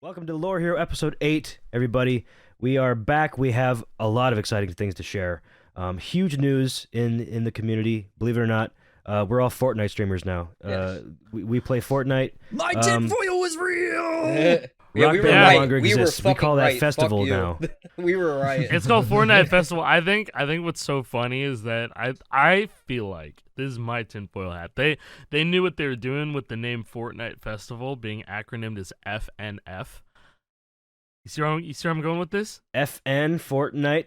Welcome to Lore Hero episode 8, everybody. We are back. We have a lot of exciting things to share. Huge news in the community, believe it or not. We're all Fortnite streamers now. Yes. We play Fortnite. My tinfoil was real! Rock we were Band right. no longer We were exists. We fucking call that right. festival Fuck you. now. We were right. It's called Fortnite Festival. I think what's so funny is that I feel like this is my tinfoil hat. They knew what they were doing with the name Fortnite Festival being acronymed as FNF. You see where I'm going with this? FN Fortnite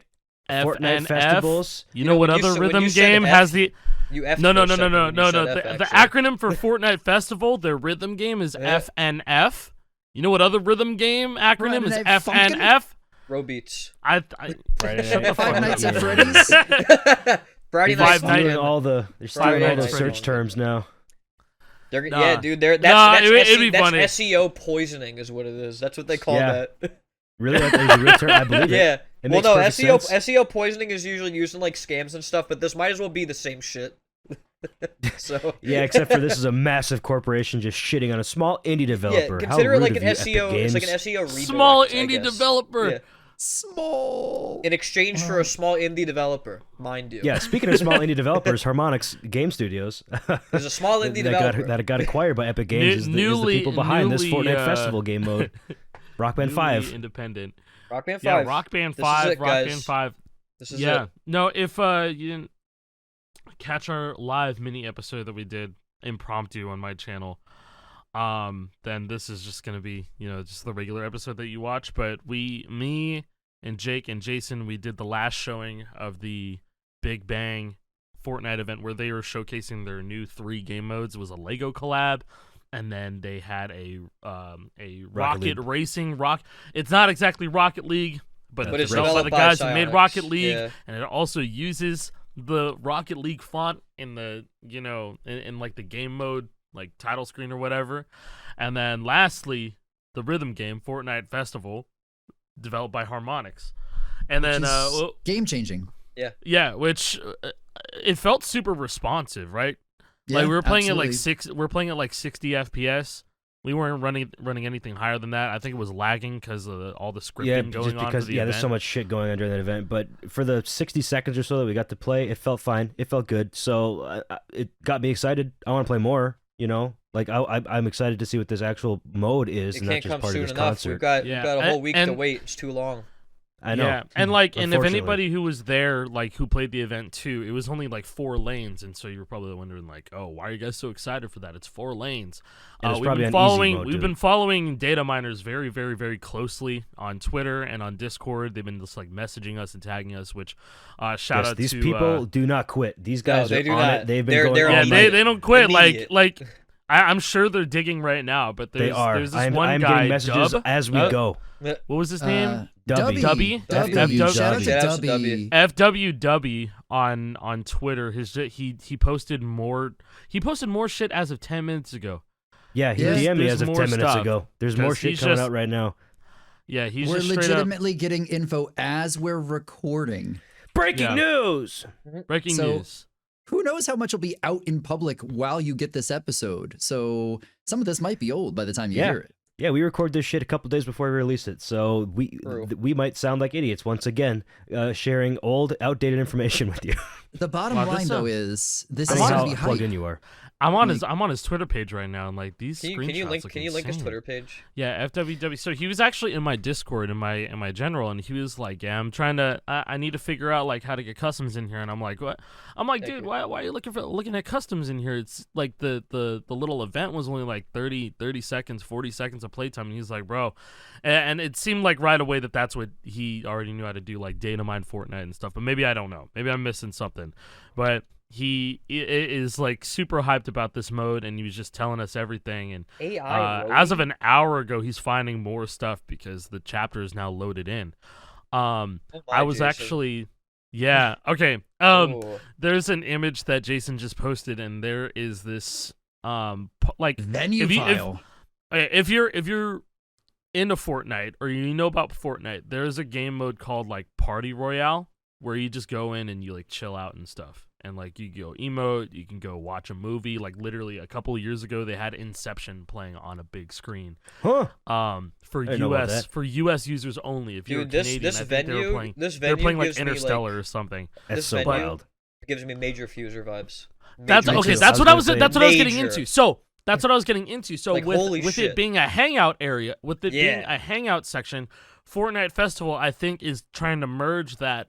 FNF. festivals. You know what when you other said- when rhythm you said game F- has the You F No. for a second when you said F, The actually. acronym for Fortnite Festival, their rhythm game is Yeah. FNF. You know what other rhythm game acronym is Friday Night Funkin'? FNF? Row beats. Shut the Five fuck up. Nights at Yeah. Freddy's? Friday They're Five night. Nights- stealing all the Friday all the Night search Funkin'. terms now. Nah. Yeah, dude. That's it'd be that's funny. SEO poisoning is what it is. That's what they call Yeah. that. Really? That is a real term? I believe it. Yeah. It Well, makes no, perfect SEO sense. SEO poisoning is usually used in like scams and stuff, but this might as well be the same shit. So Yeah, except for this is a massive corporation just shitting on a small indie developer. Yeah, How consider it rude like of an you, Epic SEO. It's like an Games. SEO redirect. Small I indie guess. developer. Yeah. Small. In exchange for a small indie developer, mind you. Yeah, speaking of small indie developers, Harmonix Game Studios There's a small indie that developer. got acquired by Epic Games is the people behind this newly, Fortnite Festival game mode. Rock Band Newly 5. independent. Rock Band 5. Yeah, Rock Band This is 5, it, Rock guys. Band 5. This is Yeah. it. No, if you didn't catch our live mini episode that we did impromptu on my channel, then this is just gonna be, just the regular episode that you watch. But me and Jake and Jason, we did the last showing of the Big Bang Fortnite event where they were showcasing their new 3 game modes. It was a Lego collab, and then they had a rocket League. racing rock. It's not exactly Rocket League, but But it's it's developed by the developed by guys who made Psyonix. Rocket League, Yeah. and it also uses the Rocket League font in the in like the game mode like title screen or whatever. And then lastly, the rhythm game Fortnite Festival, developed by Harmonix. And then Game changing. yeah, which it felt super responsive, right? Yeah, Like we were playing absolutely. we're playing at like 60 FPS. We weren't running anything higher than that. I think it was lagging because of all the scripting Yeah, going just on because for the there's event. so much shit going on during that event. But for the 60 seconds or so that we got to play, it felt fine. It felt good. So it got me excited. I want to play more. Like I'm excited to see what this actual mode is, It and not can't just come part soon of this enough. concert. We've got a whole week to And- wait. It's too long. I know. Yeah, and and if Unfortunately. anybody who was there, like who played the event too, it was only like 4 lanes, and so you were probably wondering like, oh, why are you guys so excited for that? It's 4 lanes. And it's We've probably been on easy following mode, we've too. been following data miners very, very, very closely on Twitter and on Discord. They've been just like messaging us and tagging us. Which shout Yes, out these to people do not quit. These guys they are do on not. it. They've been They're- going they're all yeah, on night. they don't quit. Immediate. Like I'm sure they're digging right now. But They are. there's this I'm one guy, getting messages Dub. as we go. What was his name? Dubby. Dubby? Dubby. Dubby. Shout out to Shout out to Dubby. FWW on Twitter. He posted more. He posted more shit as of 10 minutes ago. Yeah, he Yeah. DM'd me There's as of more 10 minutes stuff. ago. There's more 'Cause shit he's coming just- out right now. Yeah, he's We're just straight up legitimately getting info as we're recording. Breaking Yeah. news! breaking So- news. Who knows how much will be out in public while you get this episode? So some of this might be old by the time you Yeah. hear it. Yeah, we record this shit a couple days before we release it, so True. we might sound like idiots once again, sharing old, outdated information with you. The bottom Wow, this line, is though, a- is this I is see going how to be plugged hype. in you are. I'm on his Twitter page right now, and like these Can screenshots you link? look Can you link his insane. Twitter page? Yeah, FWW. So he was actually in my Discord in my general, and he was like, "Yeah, I'm trying to. I need to figure out like how to get customs in here." And I'm like, "What?" I'm like, Thank "Dude, you. why are you looking at customs in here? It's like the little event was only like 30 seconds, 40 seconds of playtime." And he's like, "Bro," and it seemed like right away that that's what he already knew how to do, like data mine Fortnite and stuff. But maybe I don't know. Maybe I'm missing something. But he is like super hyped about this mode, and he was just telling us everything. And AI. as of an hour ago, he's finding more stuff because the chapter is now loaded in. I was actually, yeah, okay. There's an image that Jason just posted, and there is this like Venue if you- if- file. if you're into Fortnite or you know about Fortnite, there's a game mode called like Party Royale where you just go in and you like chill out and stuff. and like you can go emote, you can go watch a movie. Like literally a couple of years ago, they had Inception playing on a big screen. Huh? For I didn't know about US users only. If you're Dude, Canadian, this I think venue, they were playing like gives me, Interstellar or something. That's this so venue wild. gives me major Fuser vibes. That's Major okay. too. That's I what was I was. gonna say That's what I was getting major. into. So that's what I was getting into. So Like, holy with shit. it being a hangout area, with it being Yeah. a hangout section, Fortnite Festival, I think, is trying to merge that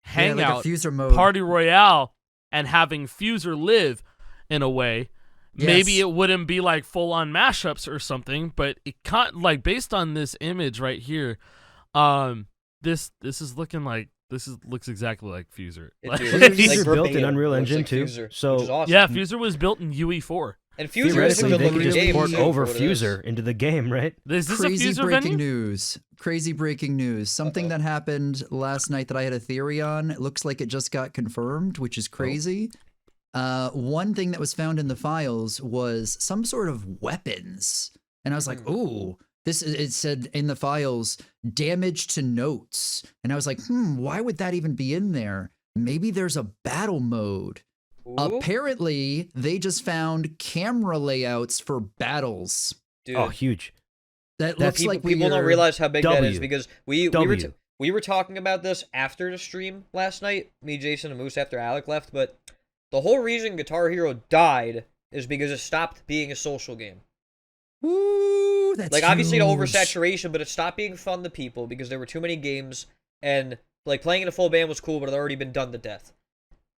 Yeah, hangout like a fuser mode. party royale and having Fuser live in a way. Maybe Yes. it wouldn't be like full on mashups or something, but it can't, like, based on this image right here, this is looking like looks exactly like Fuser. It Like- do. Wasn't Like, Fuser built in verbatim, Unreal looks Engine like too? Fuser, So which is awesome. yeah, Fuser was built in UE4. And Fuser is a theoretically, good they looking could just game. port too, over for what it is. Fuser into the game, right? Is this Crazy a Fuser breaking venue? news. Crazy breaking news. Something that happened last night that I had a theory on. It looks like it just got confirmed, which is crazy. One thing that was found in the files was some sort of weapons. And I was like, ooh, it said in the files, damage to notes. And I was like, why would that even be in there? Maybe there's a battle mode. Ooh, Apparently, they just found camera layouts for battles. dude. Oh, huge. That That's- looks like People don't we're- realize how big that is W. because we W. were talking about this after the stream last night. Me, Jason, and Moose after Alec left. But the whole reason Guitar Hero died is because it stopped being a social game. Ooh, that's Like obviously the huge. oversaturation, but it stopped being fun to people because there were too many games, and like playing in a full band was cool, but it had already been done to death.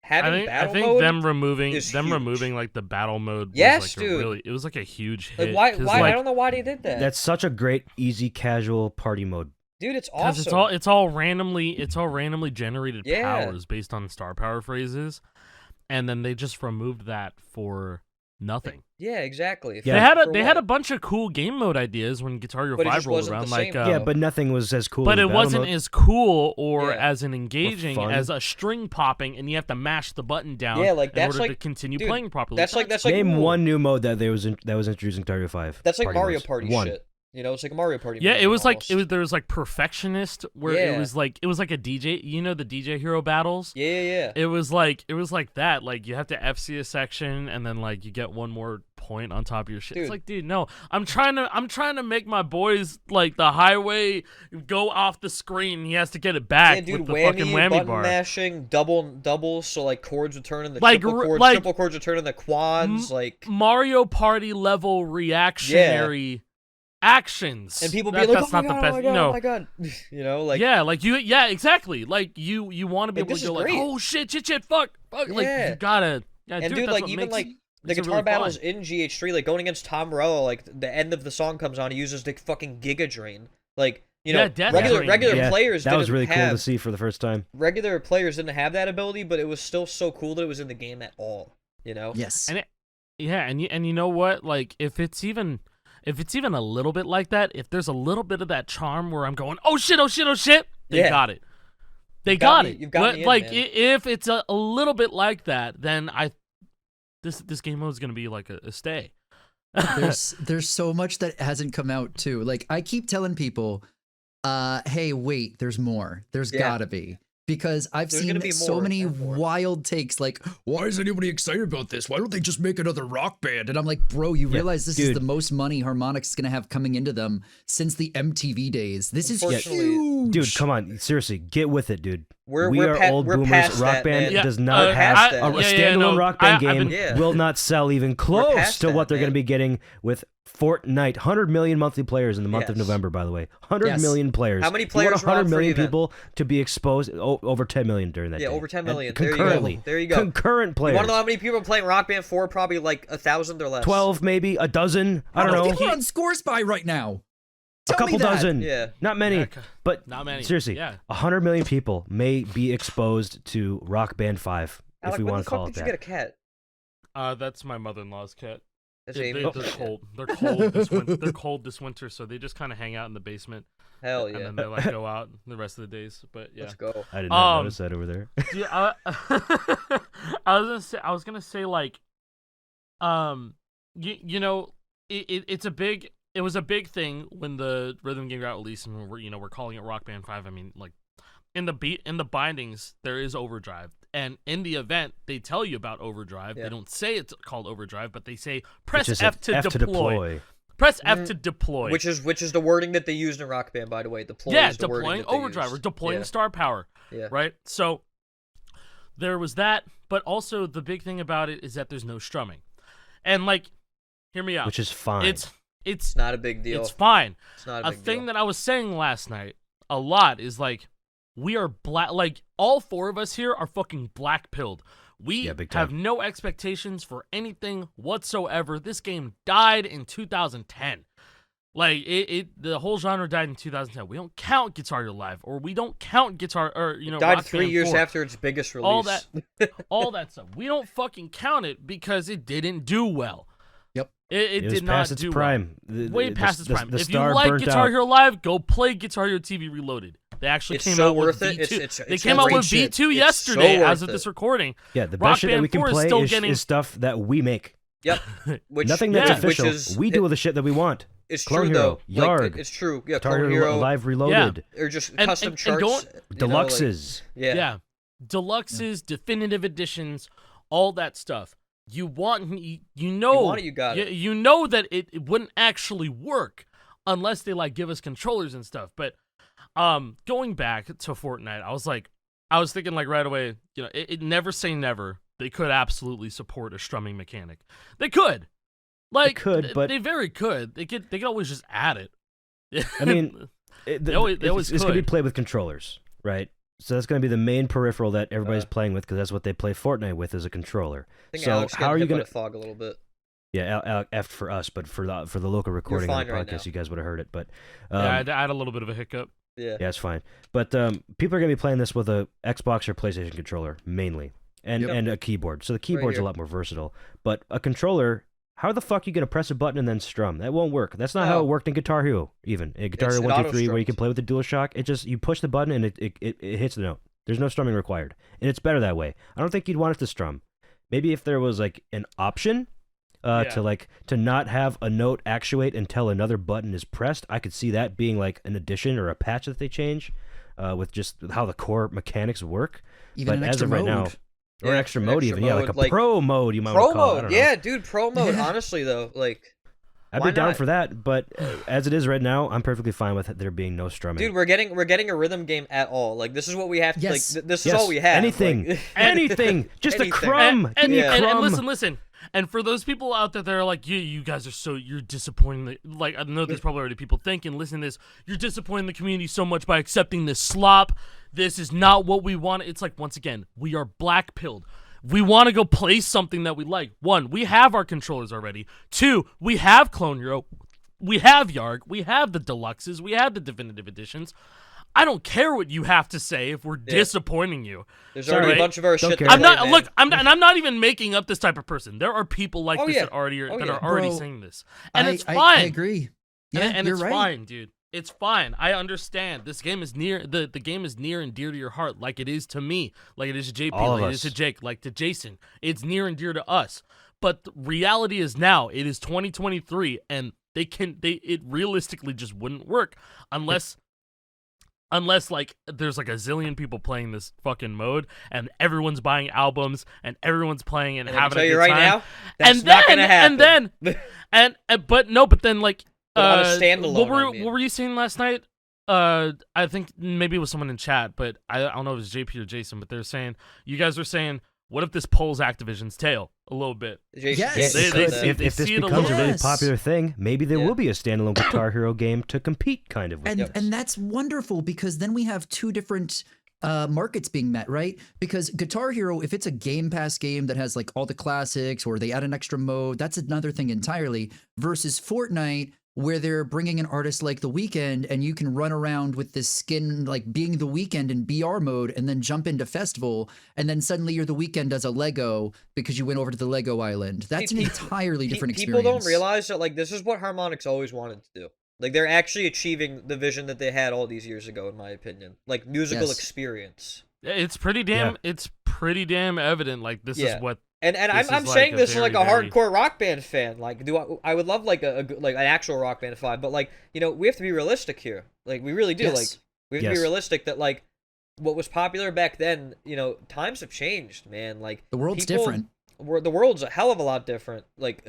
Having I battle think mode, them removing is huge. like the battle mode. Yes, was like dude. it was like a huge hit. like why 'cause, I like, don't know why they did that. That's such a great, easy, casual party mode. Dude, it's 'cause awesome. it's all randomly generated Yeah. powers based on star power phrases, and then they just removed that for nothing. Yeah, exactly. Yeah. They had a bunch of cool game mode ideas when Guitar Hero But it 5 just rolled wasn't around, the like same, Yeah, Oh. but nothing was as cool. but as it Battle wasn't Mode. as cool or Yeah. as an engaging fun. as a string popping, and you have to mash the button down Yeah, like, in that's order to like- continue dude, playing properly. that's like Name cool. one new mode that that was introduced in Guitar Hero 5. That's like Mario modes. Party One. shit. You know, it's like a Mario Party. Yeah, movie it was like almost. there was like Perfectionist where Yeah. it was like a DJ, you know, the DJ Hero battles. Yeah. It was like that. Like you have to FC a section and then like you get one more point on top of your shit. Dude. It's like, dude, no. I'm trying to make my boys like the highway go off the screen. He has to get it back Yeah, dude, with the whammy, fucking whammy button bar. mashing, double, so like chords would turn into Like, triple chords, like- triple chords would turn into quads, like Mario Party level reactionary actions. and people be That- like, that's oh my not god, the best, oh my god, you know. oh my god, you know, like yeah, like exactly. Like you want to be Like, able this to go is like, great. oh shit, fuck. Like Yeah. you gotta, yeah, and dude, dude, that's like what even makes, like the makes it guitar really battles fun. in GH3, like going against Tom Morello, like the end of the song comes on, he uses the fucking Giga Drain, like you know, Yeah, Death regular Drain. regular Yeah, players that didn't was really cool have to see for the first time. regular players didn't have that ability, but it was still so cool that it was in the game at all, you know. Yes. And Yeah, and you know what? Like if it's even a little bit like that, if there's a little bit of that charm where I'm going, oh shit, they Yeah. got it. They You've got got me- it. you've got But, me in, like man. if it's a little bit like that, then this game mode is gonna be like a stay. there's so much that hasn't come out too. Like I keep telling people, hey, wait, there's more. There's Yeah. gotta be. Because I've There's gonna seen be so more many and more. wild takes like, why is anybody excited about this? Why don't they just make another rock band? And I'm like, bro, you realize this is dude. the most money Harmonix is gonna have coming into them since the MTV days. This is Unfortunately- huge. Dude, come on, seriously, get with it, dude. We're we are old we're boomers. past Rock that, Band man. Yeah, does not uh, have past a that. standalone no, Rock Band I've game. been- Yeah. Will not sell even close past to that, what they're going to man. be getting with Fortnite. 100 million monthly players in the month of Yes. November, by the way. 100 Yes. million players. How many You want players were on 100 for the million event? people to be exposed? Over 10 million during that Yeah, day. over 10 And million. There you go. concurrently. There you go. Concurrent You players. want to know how many people are playing Rock Band 4? Probably like 1,000 or less. 12, maybe a dozen. I How don't many know. people are on Score Spy right now? A Tell me couple that. dozen. Yeah. Not many. Yeah, But not many. seriously, Yeah. 100 million people may be exposed to Rock Band 5, Alec, if we when want the to call fuck it did that. you get a cat? That's my mother-in-law's cat. That's They, Amy. are cold. They're cold this winter. They're cold this winter, so they just kind of hang out in the basement, Hell and yeah. then they like go out the rest of the days. But yeah, Let's go. I did not Um, notice that over there. Yeah, I was gonna say like, you know, it was a big thing when the rhythm game got released, and we're calling it Rock Band 5. I mean, like, in the bindings there is overdrive. And in the event, they tell you about overdrive. Yeah. They don't say it's called overdrive, but they say press Which is F to deploy. Press F to deploy. Which is the wording that they used in Rock Band, by the way. Deploy yeah, is the wording deploying that they overdrive or used. deploying star power. Yeah. Right? So there was that, but also the big thing about it is that there's no strumming. And like, hear me out. Which is fine. It's not a big deal. It's fine. It's not a big thing deal. that I was saying last night a lot is like, we are black. Like all four of us here are fucking black pilled. We big time. have no expectations for anything whatsoever. This game died in 2010. Like the whole genre died in 2010. We don't count Guitar Hero Live, or we don't count Guitar, or died Rock 3 Band years 4. after its biggest release. all that stuff. We don't fucking count it because it didn't do well. Yep. It was did not past its do prime. well. Way past its prime. The If you star like burnt Guitar out. Hero Live, go play Guitar Hero TV Reloaded. They actually It's came so out worth with it. V2. They It's came out great with shit. V2 It's yesterday so as worth of this it. recording. Yeah, the Rock best shit that Band we can 4 is play still is, getting- is stuff that we make. Yep. Nothing that's yeah. official. Which is, we do all the shit that we want. It's Clone true Hero, though. Yarg, Like, it's true. Yeah, Guitar Clone Hero Hero, Live Reloaded, or just And- custom and charts, don't- you know, like- deluxes. yeah. Deluxes, definitive editions, all that stuff. You want, you know, You want it, you got it. You know that it wouldn't actually work unless they like give us controllers and stuff. But going back to Fortnite, I was thinking like right away, you know, it never say never. They could absolutely support a strumming mechanic. They could, like, but they very could. They could always just add it. I mean, They always it's going to be could. played with controllers, right? So that's going to be the main peripheral that everybody's playing with, because that's what they play Fortnite with, is a controller. I think So Alex how are you going going to fog a little bit? Yeah, F for us, but for the local recording on fine the right podcast, now. you guys would have heard it. But Yeah, I had a little bit of a hiccup. Yeah. yeah, it's fine. But people are going to be playing this with a Xbox or PlayStation controller mainly, and a keyboard. So the keyboard's here. a lot more versatile. But a controller, how the fuck are you going to press a button and then strum? That won't work. That's not how No. it worked in Guitar Hero, even. In Guitar Hero It 1, 2, 3, where you auto-strums. can play with the DualShock, it just, you push the button and it hits the note. There's no strumming required. And it's better that way. I don't think you'd want it to strum. Maybe if there was like an option to not have a note actuate until another button is pressed, I could see that being like an addition or a patch that they change with just how the core mechanics work. Even But an as extra of right mode. now, or Yeah, an extra an mode extra even, mode, like a like pro mode you might Pro want to call it. I mode, don't know. yeah, dude, pro mode. Honestly, though, like, I'd why be down not? for that, but as it is right now, I'm perfectly fine with there being no strumming. dude, we're getting a rhythm game at all. Like, this is what we have to. Yes. Like, this Yes, is all we have. anything, Like, anything, just Anything. a crumb. Give me a and crumb. listen. And for those people out there that are like, you guys are you're disappointing. Like, I know there's probably already people thinking, listen to this, you're disappointing the community so much by accepting this slop. This is not what we want. It's like, once again, we are black pilled. We want to go play something that we like. One, we have our controllers already. Two, we have Clone Hero. We have Yarg. We have the deluxes. We have the definitive editions. I don't care what you have to say if we're disappointing you. There's already a Sorry. bunch of our Don't shit. care. to I'm play, not man. look. I'm not even making up this type of person. There are people like Oh, this yeah. that already are, Oh, that yeah. are already Bro, saying this, and it's fine. I agree. Yeah, and you're it's right. fine, dude. It's fine. I understand. This game is the game is near and dear to your heart, like it is to me, like it is to JP, All of like it is us. to Jake, like to Jason. It's near and dear to us. But the reality is now it is 2023, and it realistically just wouldn't work unless like there's like a zillion people playing this fucking mode and everyone's buying albums and everyone's playing and And I can having tell a you good right time. now, that's and not then, gonna happen. and then but then like But on a standalone, what were you saying last night? I think maybe it was someone in chat, but I don't know if it was JP or Jason, but they're saying, you guys were saying, what if this pulls Activision's tail a little bit? Jason Yes. said It They- could. that. if they this see it a becomes a little- really Yes. popular thing, maybe there Yeah. will be a standalone Guitar Hero game to compete, kind of. With And this. and that's wonderful, because then we have two different markets being met, right? Because Guitar Hero, if it's a Game Pass game that has like all the classics, or they add an extra mode, that's another thing entirely. Versus Fortnite, where they're bringing an artist like The Weeknd, and you can run around with this skin, like being The Weeknd in BR mode, and then jump into Festival, and then suddenly you're The Weeknd as a Lego because you went over to the Lego Island. That's an entirely different experience. People don't realize that, like, this is what Harmonix always wanted to do. Like, they're actually achieving the vision that they had all these years ago, in my opinion. Like, musical Yes. experience. It's pretty damn evident. Like this Yeah. is what. And This I'm is saying like a this as like a very- hardcore Rock Band fan. Like, I would love like like an actual Rock Band vibe, but like, you know, we have to be realistic here. Like, we really do. Yes. Like, we have to Yes. be realistic that like what was popular back then, times have changed, man. Like The world's people- different. The world's a hell of a lot different. Like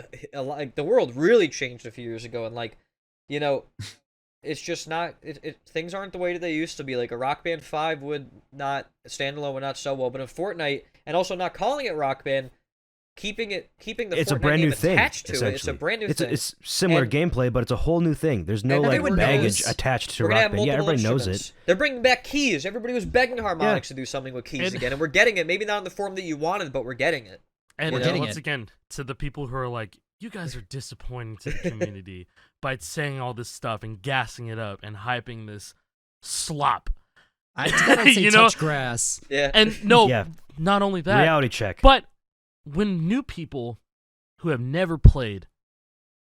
the world really changed a few years ago, and it's just not. Things aren't the way that they used to be. Like a Rock Band 5 would not standalone would not sell well, but in Fortnite, and also not calling it Rock Band, keeping the It's Fortnite a brand name new thing. attached to it. It's a essentially. brand new thing. It's similar And- gameplay, but it's a whole new thing. There's no and like everyone baggage knows. attached to We're gonna Rock have Band. Yeah, multiple everybody knows instruments. it. They're bringing back keys. Everybody was begging Harmonix to do something with keys And- again, and we're getting it. Maybe not in the form that you wanted, but we're getting it. And We're getting once it. again, to the people who are like, you guys are disappointing to the community by saying all this stuff and gassing it up and hyping this slop. I'd say You know- touch grass. Yeah. And no, Yeah. not only that, Reality check. but when new people who have never played,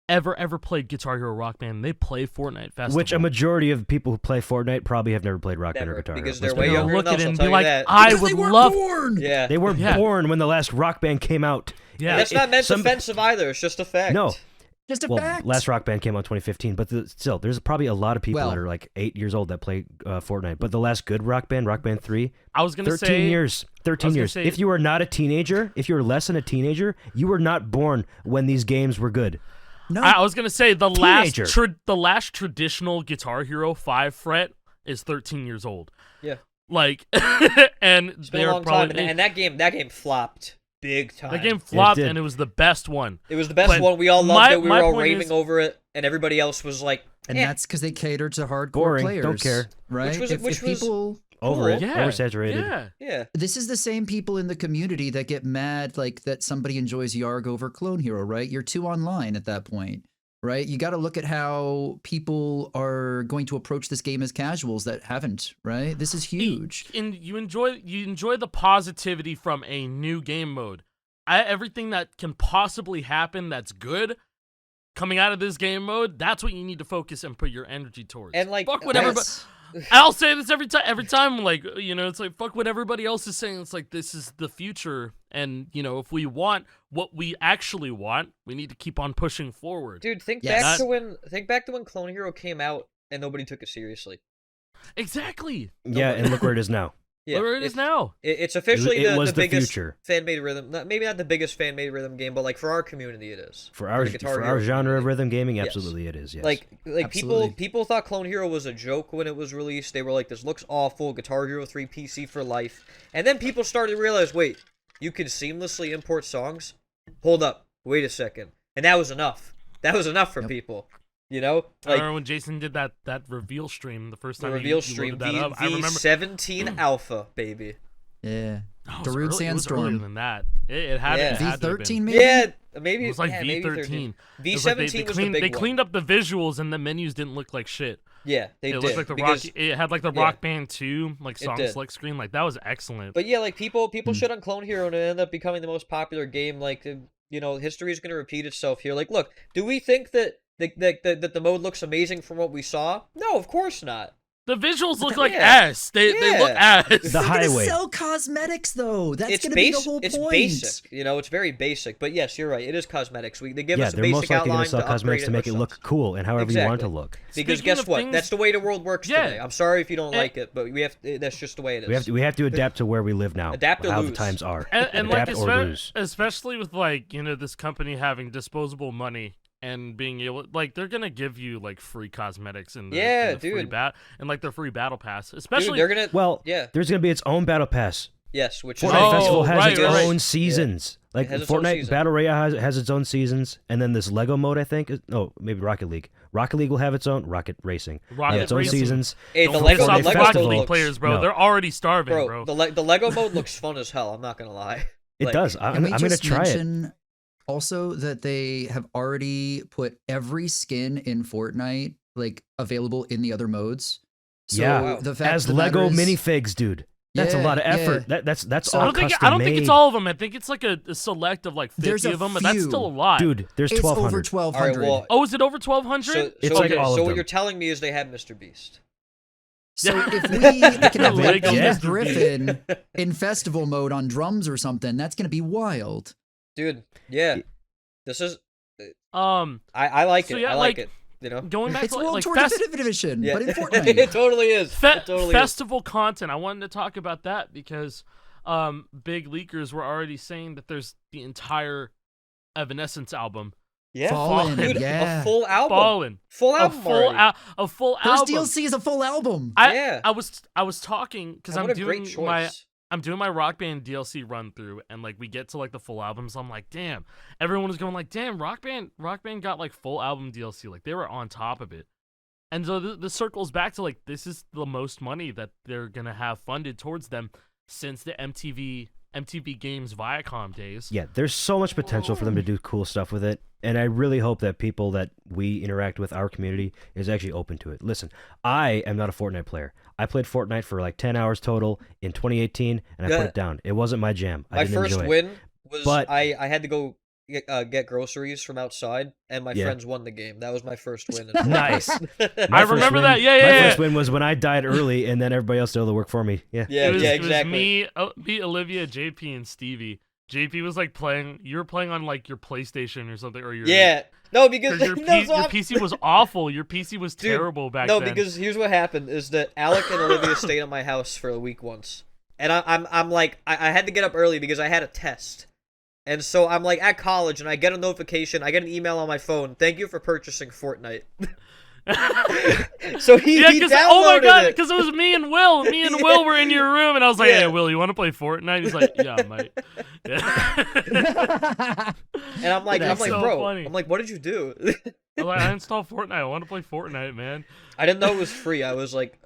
ever played Guitar Hero Rock Band, they play Fortnite Festival. Which a majority of people who play Fortnite probably have never played Rock Band or Never, Guitar Hero. because Let's they're be way real. younger look than at us, it I'll and tell be you like, that. I Because would they weren't love. born. Yeah. They weren't Yeah. born when the last Rock Band came out. Yeah, That's not meant some- offensive either. It's just a fact. No. Just a Well, fact. last Rock Band came out in 2015, but still, there's probably a lot of people Well- that are like 8 years old that play Fortnite. But the last good Rock Band 3, I was gonna 13 say years. 13 I was gonna years. say- If you were not a teenager, if you were less than a teenager, you were not born when these games were good. No, I was gonna say the Teenager. last traditional Guitar Hero 5 fret is 13 years old. Yeah. Like, and It's been a they're long probably time, and that game flopped big time. the game flopped, did. and it was the best one. It was the best But one. We all loved my- it. We my were all point raving is- over it, and everybody else was like, and eh. that's because they cater to hardcore Boring, players. don't care. Right? Which if was- people, Over it. Cool. Yeah, Oversaturated. Yeah, Yeah. this is the same people in the community that get mad like that somebody enjoys Yarg over Clone Hero, right? You're too online at that point, right? You got to look at how people are going to approach this game as casuals that haven't, right? This is huge. and you enjoy the positivity from a new game mode. Everything that can possibly happen that's good coming out of this game mode, that's what you need to focus and put your energy towards. And, like, fuck what everybody. Yes. I'll say this every time, like, it's like, fuck what everybody else is saying. It's like, this is the future. And, if we want what we actually want, we need to keep on pushing forward. Dude, think Yes. back to when Clone Hero came out and nobody took it seriously. Exactly. Yeah, and look where it is now. Yeah, Where it is now. It's officially It was the the biggest future. fan-made rhythm. Maybe not the biggest fan-made rhythm game, but like for our community, it is. For our the Guitar for Hero our genre of community. rhythm gaming, Yes. absolutely it is. Yes. Like Absolutely. people thought Clone Hero was a joke when it was released. They were like, "This looks awful." Guitar Hero 3 PC for life. And then people started to realize, wait, you can seamlessly import songs. Hold up, wait a second, and that was enough. That was enough for Yep. people. I Like remember when Jason did that reveal stream the first the time reveal you stream, loaded that up. I remember V17 Alpha, baby. Yeah. No, Darude it was earlier Sandstorm. than that. It had Yeah. it had to have V13 been. maybe? Yeah, maybe It was like yeah, maybe V13. V17 It was like was they the cleaned, big they one. cleaned up the visuals and the menus didn't look like shit. Yeah, they It did. looked like the because, rock. It had like the yeah. Rock Band 2 like It song did. select screen. Like that was excellent. But yeah, like people Hmm. shit on Clone Hero and it ended up becoming the most popular game. Like history is going to repeat itself here. Like, look, do we think that the mode looks amazing from what we saw? No, of course not. The visuals look like Yeah. ass. They look Yeah. ass. The They're gonna highway. sell cosmetics though. That's It's gonna be the base- whole It's point. basic. It's very basic. But yes, you're right. It is cosmetics. They give Yeah, us a they're basic most likely going outline to sell upgrade cosmetics to make it look ourselves. cool and however you want it to Exactly. look. Because Speaking guess of what? things- That's the way the world works Yeah. today. I'm sorry if you don't And- like it, but that's just the way it is. We have to adapt to where we live now. Adapt or how the lose. times are. and like adapt or lose. especially with like this company having disposable money and being able they're gonna give you like free cosmetics and Yeah, free dude. and like their free battle pass, Dude, especially they're gonna. Well, Yeah. there's going to be its own battle pass. Yes, which is Fortnite Oh, Festival has right, its right. own seasons. Like It has its own Fortnite season. Battle Royale has its own seasons, and then this Lego mode, I think. Maybe Rocket League. Rocket League will have its own Rocket Racing. Rocket its own Racing. seasons. Hey, Don't the forget Lego, Fortnite the Lego Rocket Festival mode League looks, players, bro. No. They're already starving, bro. bro. The Lego mode looks fun as hell. I'm not gonna lie. It Like, does. I'm Can we going to just try it. mention also that they have already put every skin in Fortnite like available in the other modes? So Yeah. the fact As of the Lego matter is- minfigs, dude. That's a Yeah, lot of effort. yeah. That's So- all I don't custom think it's made. all of them. I think it's like a select of like 50 There's a of them, but that's few. still a lot. Dude, there's It's over 1,200. 1,200. All right, well, Oh, is it over 1,200? so It's so, like okay, all of so what them. you're telling me is they have Mr. Beast. So if we can have like Lego Peter Mr. Griffin in festival mode on drums or something, that's gonna be wild. Dude, yeah. This is Um, I like So it. yeah, I like like- it. you know. Going back It's to World like Tour fest- Definitive Edition, Yeah. but in Fortnite. It totally is. It totally is. festival content. I wanted to talk about that because big leakers were already saying that there's the entire Evanescence album. Yeah, Fallen, dude, yeah. a full album. Fallen. Full A album full already. a full First album. DLC is a full album. Yeah. I was talking because And I'm what a great doing my choice. I'm doing my Rock Band DLC run through, and like we get to like the full albums. I'm like, damn. Everyone was going like, damn. Rock Band got like full album DLC. Like they were on top of it. And so the circles back to like this is the most money that they're gonna have funded towards them since the MTV Games Viacom days. Yeah, there's so much potential for them to do cool stuff with it, and I really hope that people that we interact with, our community, is actually open to it. Listen, I am not a Fortnite player. I played Fortnite for like 10 hours total in 2018, and I Yeah. put it down. It wasn't my jam. I My didn't first enjoy it. win was But- I had to go get groceries from outside, and my Yeah. friends won the game. That was my first win. Nice. I My first remember win- that. Yeah, My yeah, first yeah. win was when I died early, and then everybody else did all the work for me. Yeah. Yeah, It was, yeah, it was exactly. me, Olivia, JP, and Stevie. JP was like playing. You were playing on like your PlayStation or something, or your Yeah. No, because Because your PC was awful. Your PC was Dude, terrible back no, then. because here's what happened: is that Alec and Olivia stayed at my house for a week once, and I'm like I had to get up early because I had a test, and so I'm like at college, and I get a notification, I get an email on my phone. Thank you for purchasing Fortnite. So he because downloaded oh my god, it. because it was me and Will. Me and Will were in your room, and I was like, Yeah. "Hey, Will, you want to play Fortnite?" He's like, "Yeah, mate." Yeah. And I'm like, That's so bro, funny. I'm like, what did you do? I was like, I installed Fortnite. I want to play Fortnite, man. I didn't know it was free. I was like,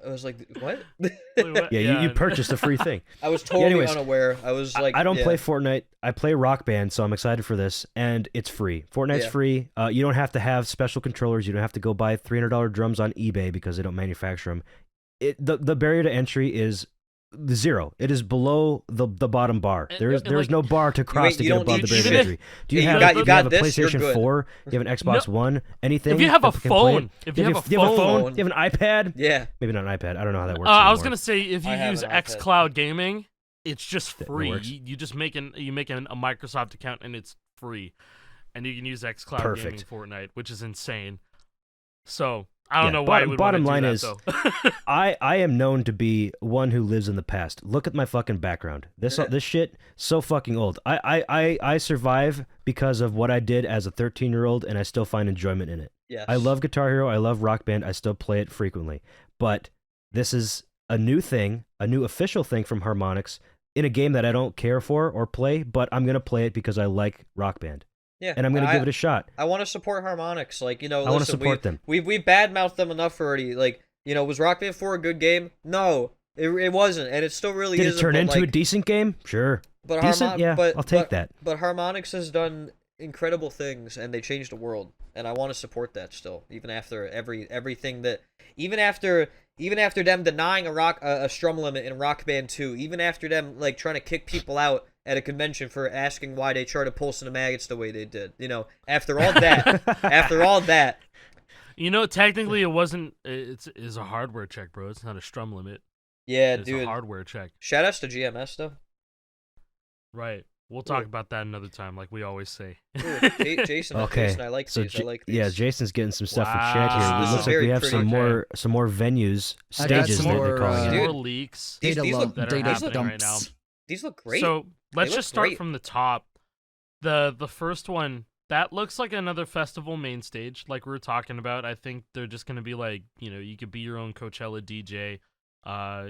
what? Like, what? Yeah, you purchased a free thing. I was totally anyways, unaware. I was like, I don't yeah. play Fortnite. I play Rock Band, so I'm excited for this, and it's free. Fortnite's Yeah. free. You don't have to have special controllers. You don't have to go buy $300 drums on eBay because they don't manufacture them. The barrier to entry is 0. It is below the bottom bar. And- There is and, like, no bar to cross to you get don't above need- the barrier even to if- entry. Do you Yeah, have you a got this, you're PlayStation good. 4? You have an Xbox One? Anything? If you have a that can play it? phone, if you have a Do you have a phone, phone? Do you have an iPad? Yeah. Maybe not an iPad. I don't know how that works. I was anymore. gonna say if you I have use an iPad. xCloud Gaming, it's just That free. works. You just make a Microsoft account and it's free, and you can use xCloud Perfect. Gaming Fortnite, which is insane. So I don't Yeah, know why you would bottom wanna line do is, that, though. I am known to be one who lives in the past. Look at my fucking background. This shit so fucking old. I survive because of what I did as a 13-year-old, and I still find enjoyment in it. Yes. I love Guitar Hero. I love Rock Band. I still play it frequently. But this is a new thing, a new official thing from Harmonix in a game that I don't care for or play, but I'm gonna play it because I like Rock Band, Yeah. and I'm gonna give it a shot. I want to support Harmonix. Like, you know, I want to listen, support them. we badmouthed them enough already. Like, you know, was Rock Band 4 a good game? No, it wasn't, and it still really Did isn't. it turn but, into a like, decent game? Sure. but Decent? Yeah, I'll take that. But Harmonix has done incredible things, and they changed the world, and I want to support that still, even after everything that, even after them denying a strum limit in Rock Band 2, even after them like trying to kick people out at a convention for asking why they charted Pulse and the Maggots the way they did, you know, after all that, You know, technically, it wasn't. It's a hardware check, bro. It's not a strum limit. yeah, It's a dude. hardware check. Shout outs to GMS though. Right. We'll talk Yeah. about that another time, like we always say. Ooh, Jason, Okay. Jason, I like So these. I like these. yeah, Jason's getting some stuff Wow. in chat here. This It is looks like very we have pretty. some more venues, I got stages some that more, they're calling Dude. it. More leaks. These Data, look- that are data happening right now. dumps. These look great. So let's look just start great. from the top. The first one that looks like another festival main stage, like we were talking about. I think they're just gonna be like, you know, you could be your own Coachella DJ,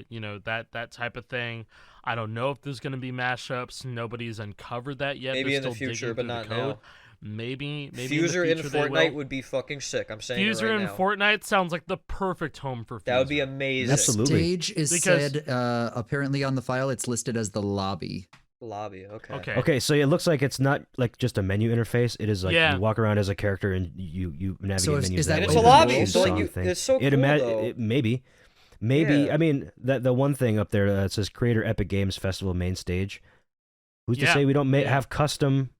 you know, that type of thing. I don't know if there's gonna be mashups. Nobody's uncovered that yet. Maybe They're in the still future, digging but through not the code. now. Maybe Fuser in in the future they Fortnite will. would be fucking sick. I'm saying Fuser it right in now. Fortnite sounds like the perfect home for Fuser. That would be amazing. Absolutely. Stage is Because- said, apparently on the file, it's listed as the lobby. Lobby. Okay. Okay. Okay, so it looks like it's not like just a menu interface. It is like Yeah. you walk around as a character and you navigate So is menus. that that And way it's a the lobby, rules so like song you, thing. it's so cool though. Maybe. Yeah. I mean, that the one thing up there that says Creator Epic Games Festival main stage. Who's to Yeah. say we don't Yeah. have custom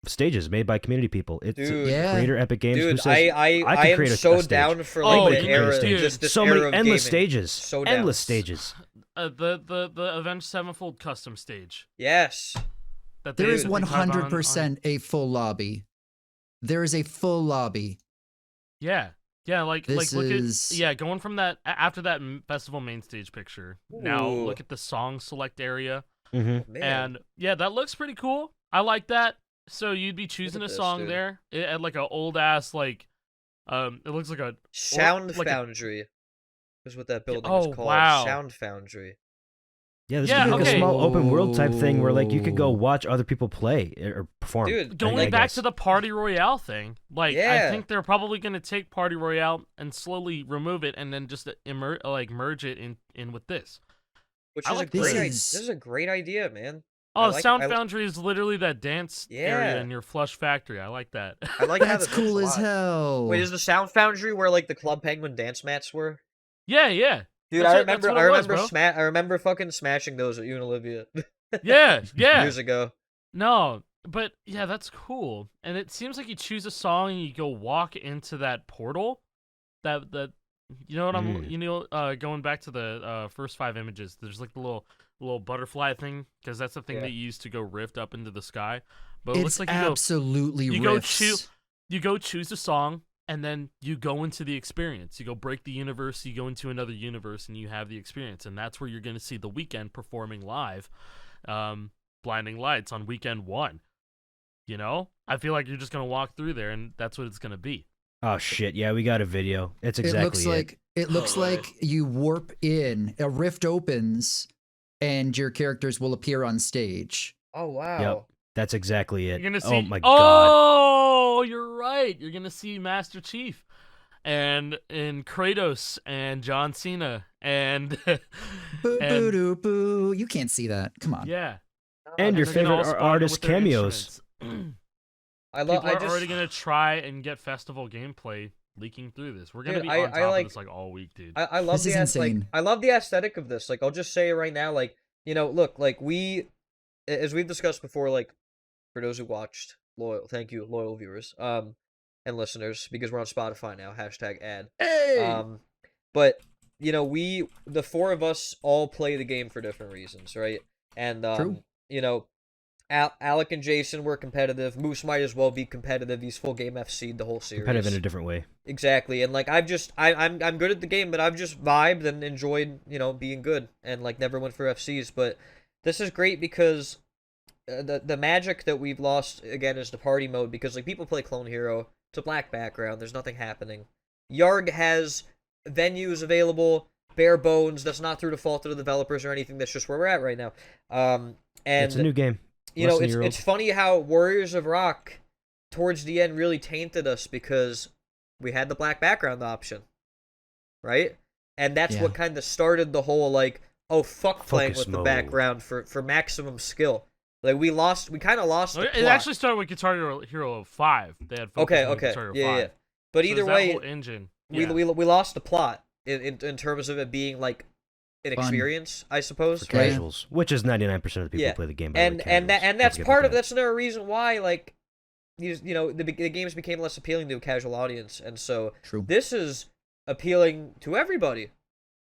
stages made by community people? It's Dude. Yeah. Creator Epic Games. who Dude, says, I can am create a so stage. down for Oh, like you the can create a era, stage. this so era many of endless gaming. stages. So down. endless stages. The Avenged Sevenfold custom stage. Yes. That There they- is that they carve on- 100% a full lobby. There is a full lobby. Yeah. Yeah, like This look is- at going from that after that festival main stage picture. Now Ooh. look at the song select area, Mm-hmm. Man. and yeah, that looks pretty cool. I like that. So you'd be choosing a this, song dude. there at like a old ass like, it looks like a Sound like a- Foundry is what that building oh, is called. wow. Sound Foundry. Yeah, this Yeah, is like okay. a small open world type thing where like you could go Oh. watch other people play or perform. Dude, going I back guess. to the Party Royale thing. Like I Yeah. think they're probably gonna take Party Royale and slowly remove it, and then just merge it in with this. Which I is like a great this. this is a great idea, man. Oh, I like- Sound I li- Foundry is literally that dance area Yeah. in your Flush Factory. I like that. I like how That's that cool looks as a lot. hell. Wait, is the Sound Foundry where like the Club Penguin dance mats were? yeah. Dude, That's I what- that's remember what it was, bro. I remember fucking smashing those at you and Olivia Yeah. years ago. No, but yeah, that's cool. And it seems like you choose a song and you go walk into that portal. That you know what I'm going back to the first 5 images. There's like the little butterfly thing, because that's the thing Yeah. that you use to go rift up into the sky. But it It's looks like you absolutely you riffs. go choose a song, and then you go into the experience. You go break the universe, you go into another universe, and you have the experience. And that's where you're going to see The Weeknd performing live, Blinding Lights on weekend 1. You know? I feel like you're just going to walk through there, and that's what it's going to be. Oh shit! Yeah, we got a video. It's exactly It looks like you warp in, a rift opens, and your characters will appear on stage. Oh wow. Yep. That's exactly it. You're going to see Oh my god! Oh, you're right. You're going to see Master Chief and Kratos and John Cena and Boo and- boo doo boo. You can't see that. Come on. yeah. And your They're gonna favorite all spawn artist with their cameos. instruments. I love. People I are just. already gonna try and get festival gameplay leaking through this. We're gonna Dude, be on top like- of this like all week, dude. I love This the is like insane. I love the aesthetic of this. Like I'll just say it right now. Like look, like as we've discussed before, like for those who watched, thank you, loyal viewers, and listeners, because we're on Spotify now. #ad. Hey. But the 4 of us all play the game for different reasons, right? And True. Alec and Jason were competitive. Moose might as well be competitive. He's full game FC'd the whole series. Competitive in a different way. Exactly, and like I'm good at the game, but I've just vibed and enjoyed being good, and like never went for FCs. But this is great because the magic that we've lost again is the party mode, because like people play Clone Hero, it's a black background, there's nothing happening. Yarg has venues available, bare bones. That's not through the fault of the developers or anything. That's just where we're at right now. And It's a new game. it's funny how Warriors of Rock towards the end really tainted us because we had the black background option, right? And that's Yeah. what kind of started the whole like, oh fuck, playing Focus with the mode. background for maximum skill. Like we kind of lost. The It plot. actually started with Guitar Hero 5. They had focus Okay, mode okay, Guitar Hero yeah, 5. yeah. But So either there's that way, whole engine. we lost the plot in terms of it being like an Fun. experience, I suppose. For Right? casuals, which is 99% of the people Yeah. who play the game. And that's Don't forget part about of that's another reason why like the games became less appealing to a casual audience, and so True. this is appealing to everybody,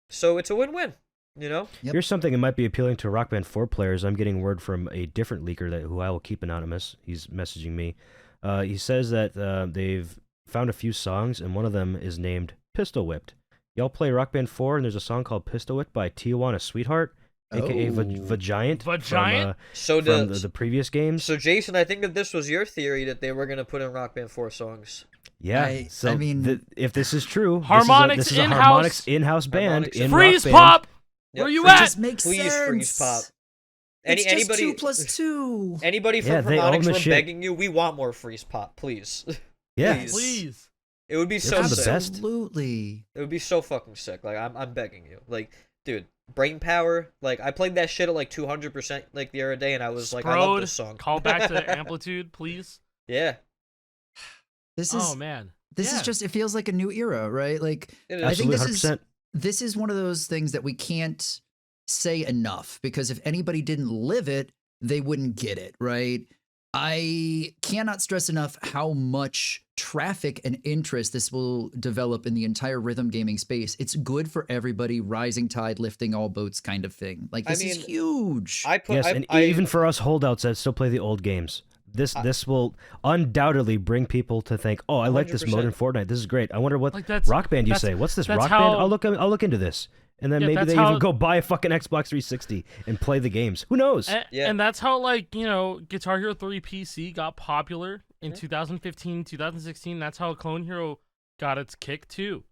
so it's a win-win. Yep. Here's something that might be appealing to Rock Band 4 players. I'm getting word from a different leaker who I will keep anonymous. He's messaging me. He says that they've found a few songs, and one of them is named Pistol Whipped. Y'all play Rock Band 4, and there's a song called Pistol Whipped by Tijuana Sweetheart, a.k.a. Oh. Vagiant Vagiant? So from the previous games. so Jason, I think that this was your theory that they were gonna put in Rock Band 4 songs. Yeah, so I mean- if this is true, Harmonix this is a in-house- Harmonix in-house band Harmonix in Freeze Rock Band. Pop! Yep. Where you It at? just makes Please sense. freeze pop. It's just Anybody 2 plus 2. Anybody from Yeah, they own Harmonix, the we're shit. begging you, we want more freeze pop, please. Yeah, Please. Please. It would be They're so from the sick. best. Absolutely. It would be so fucking sick. Like I'm begging you. Like, dude, brain power. Like I played that shit at like 200% like the other day, and I was like, I love this song. Call back to Amplitude, please. Yeah, This is Oh, man. this Yeah. is just, it feels like a new era, right? Like it I is. think absolutely this 100%. this is one of those things that we can't say enough, because if anybody didn't live it, they wouldn't get it, right? I cannot stress enough how much traffic and interest this will develop in the entire rhythm gaming space. It's good for everybody, rising tide lifting all boats kind of thing. Like I this is mean, huge. I put. Yes, I, and I, even for us holdouts that still play the old games, This will undoubtedly bring people to think, oh, I like this mode in 100%. Fortnite. This is great. I wonder what Like, that's- Rock Band you that's- say. What's this that's Rock how- Band? I'll look into this. And then Yeah, maybe that's they how- even go buy a fucking Xbox 360 and play the games. Who knows? Yeah. And that's how, like, you know, Guitar Hero 3 PC got popular in 2015, 2016. That's how Clone Hero got its kick too.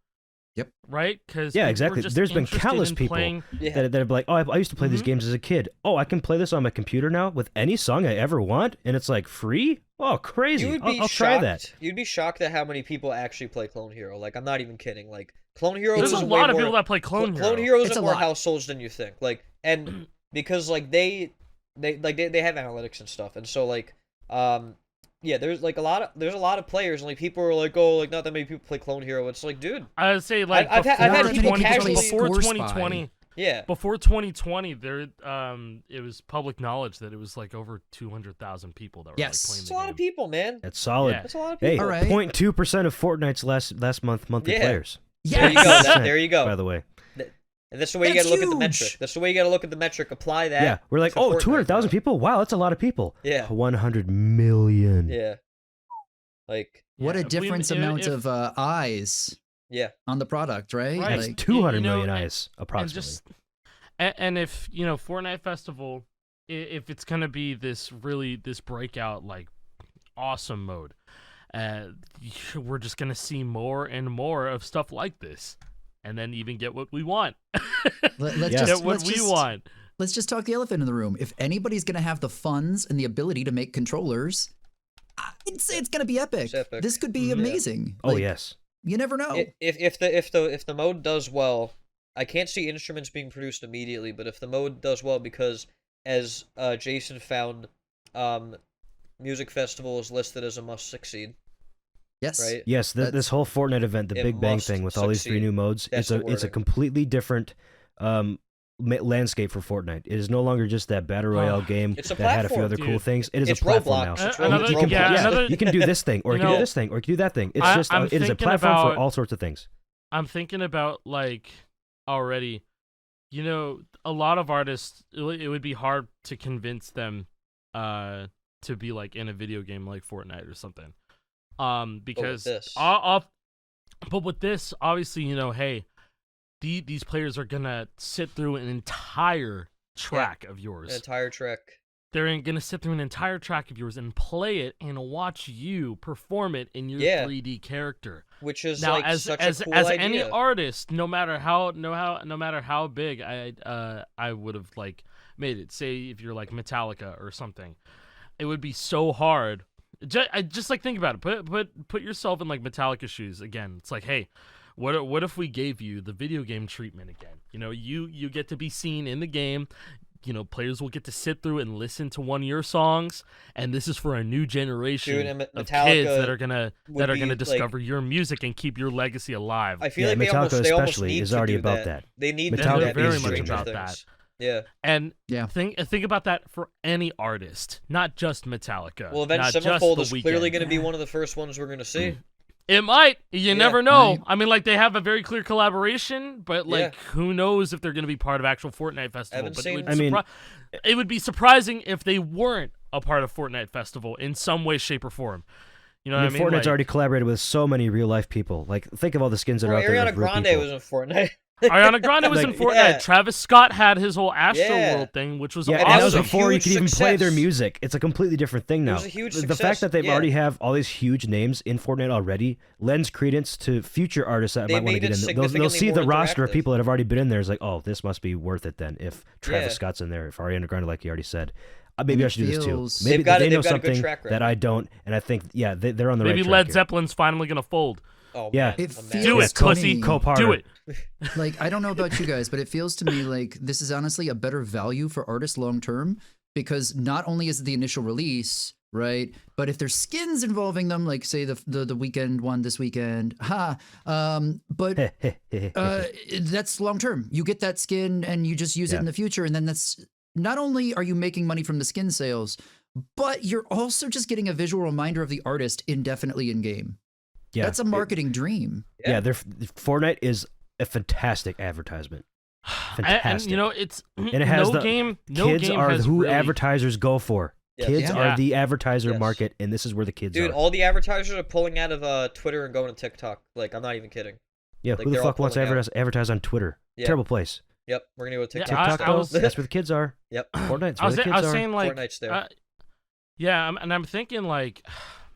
Yep. Right? Because Yeah, exactly. There's been countless people Yeah. that are like, oh, I used to play these Mhm. games as a kid. Oh, I can play this on my computer now with any song I ever want, and it's like free. Oh, crazy! You would be I'll shocked. try that. You'd be shocked at how many people actually play Clone Hero. Like, I'm not even kidding. Like, Clone Hero There's is a way lot of more- people that play Clone Hero. Clone Heroes It's in a more lot. households than you think. Like, and because like they have analytics and stuff, and so like yeah, there's a lot of players, and like people are like, oh, like not that many people play Clone Hero. It's like, dude, I would say, like, I've had people 2020, casually before score spy. 2020, yeah, before 2020, there it was public knowledge that it was like over 200,000 people that were Yes. like playing it's the a lot game. of people, man. That's solid. Yeah. That's a lot of Hey, people. All right. 0.2% of Fortnite's last monthly Yeah. players. There you go. Yes. There you go. By the way, And that's the way you That's gotta look at the huge. metric. That's the way you gotta look at the metric. Apply that. yeah, we're like, to oh, Fortnite 200,000 now. people. Wow, that's a lot of people. Yeah. 100 million. Yeah. Like, What Yeah, a if we- different if- amount if- of eyes yeah. on the product, right? Right. That's Like, 200 you know, million and- eyes, approximately. And if, you know, Fortnite Festival, if it's gonna be this breakout, like, awesome mode, we're just gonna see more and more of stuff like this, and then even get what we want. let's Yeah. just Get what let's we just- want. Let's just talk the elephant in the room. If anybody's going to have the funds and the ability to make controllers, I'd say it's going to be epic. It's epic. This could be Mhm. amazing. Oh, Like, yes. You never know. If the mode does well, I can't see instruments being produced immediately, but if the mode does well, because as Jason found, music festival is listed as a must succeed, yes. right? Yes, this whole Fortnite event, the It Big Bang must thing with all these 3 succeed. new modes, That's it's the a wording. completely different landscape for Fortnite. It is no longer just that battle royale game It's a that had a few platform, other cool dude. things. It is It's a platform Roblox. now. It's Another- You can, yeah, yeah, another- you can do this thing, or you you can do know, this thing, or you can do that thing. It's I'm it's a thinking platform about- for all sorts of things. I'm thinking about, like, already, you know, a lot of artists, it would be hard to convince them to be, like, in a video game like Fortnite or something. Because this. but with this, obviously, you know, hey, these players are gonna sit through an entire track of yours. An entire trek. They're gonna sit through an entire track of yours and play it and watch you perform it in your Yeah. 3D character. Which is Now, like as such as a cool as idea. any artist, no matter how big I would have, like, made it. Say if you're like Metallica or something, it would be so hard. Just like, think about it. Put yourself in, like, Metallica's shoes again. It's like, hey, what if we gave you the video game treatment again? You know, you get to be seen in the game. You know, players will get to sit through and listen to one of your songs, and this is for a new generation Dude, and of Metallica kids that are gonna would be, like- discover your music and keep your legacy alive. I feel Yeah, like they Metallica almost especially need is to already do about that. They need Metallica to do that very with much Stranger about Things. that. Yeah. And Yeah. think about that for any artist, not just Metallica. Well, Avenged not just Sevenfold The is clearly Weeknd. going to be one of the first ones we're going to see. It might. You Yeah. never know. Right. I mean, like, they have a very clear collaboration, but, like, Yeah. who knows if they're going to be part of actual Fortnite Festival. Haven't But seen- it would, I mean- it would be surprising if they weren't a part of Fortnite Festival in some way, shape, or form. You know I what mean, I mean? Fortnite's Like, already collaborated with so many real life people. Like, think of all the skins that are Well, out there. Ariana of real Grande people. was in Fortnite. Ariana Grande was Like, in Fortnite. yeah. Travis Scott had his whole Astro Yeah. World thing, which was Yeah, And and that that was was a before you huge could even play their success. music. It's a completely different thing now. was a huge The success, fact that they've yeah. already have all these huge names in Fortnite already lends credence to future artists that They might want to made get it in. They'll significantly see the more roster of interactive. people that have already been in there. It's like, oh, this must be worth it then. If Travis Yeah. Scott's in there, if Ariana Grande, like you already said, maybe it I should do this too. feels- Maybe They've got they it- know they've got a good something track that record. I don't, and I think they're on the maybe right track Led here. Zeppelin's finally going to fold. Oh, Yeah. man, It imagine. feels Do it, to pussy. me- Co-part. Do it. Like, I don't know about you guys, but it feels to me like this is honestly a better value for artists long term, because not only is it the initial release, right? But if there's skins involving them, like say the weekend one this weekend, but that's long term. You get that skin and you just use it Yeah. in the future, and then that's not only are you making money from the skin sales, but you're also just getting a visual reminder of the artist indefinitely in game. Yeah. That's a marketing dream. Yeah, Fortnite is a fantastic advertisement. And, Fantastic. you know, it's And it has no the game. No Kids game are has who really, advertisers go for. Yes. Kids Yeah. are the advertiser Yes. market, and this is where the kids Dude, are. all the advertisers are pulling out of Twitter and going to TikTok. Like, I'm not even kidding. Yeah, like, who the they're all fuck wants to pulling out. advertise on Twitter? Yeah. Terrible place. Yep, we're gonna go to Yeah, TikTok. TikTok, I though, was- that's where the kids are. Yep. Fortnite's I where was, the I kids was are. saying like, Fortnite's there. yeah, and I'm thinking like,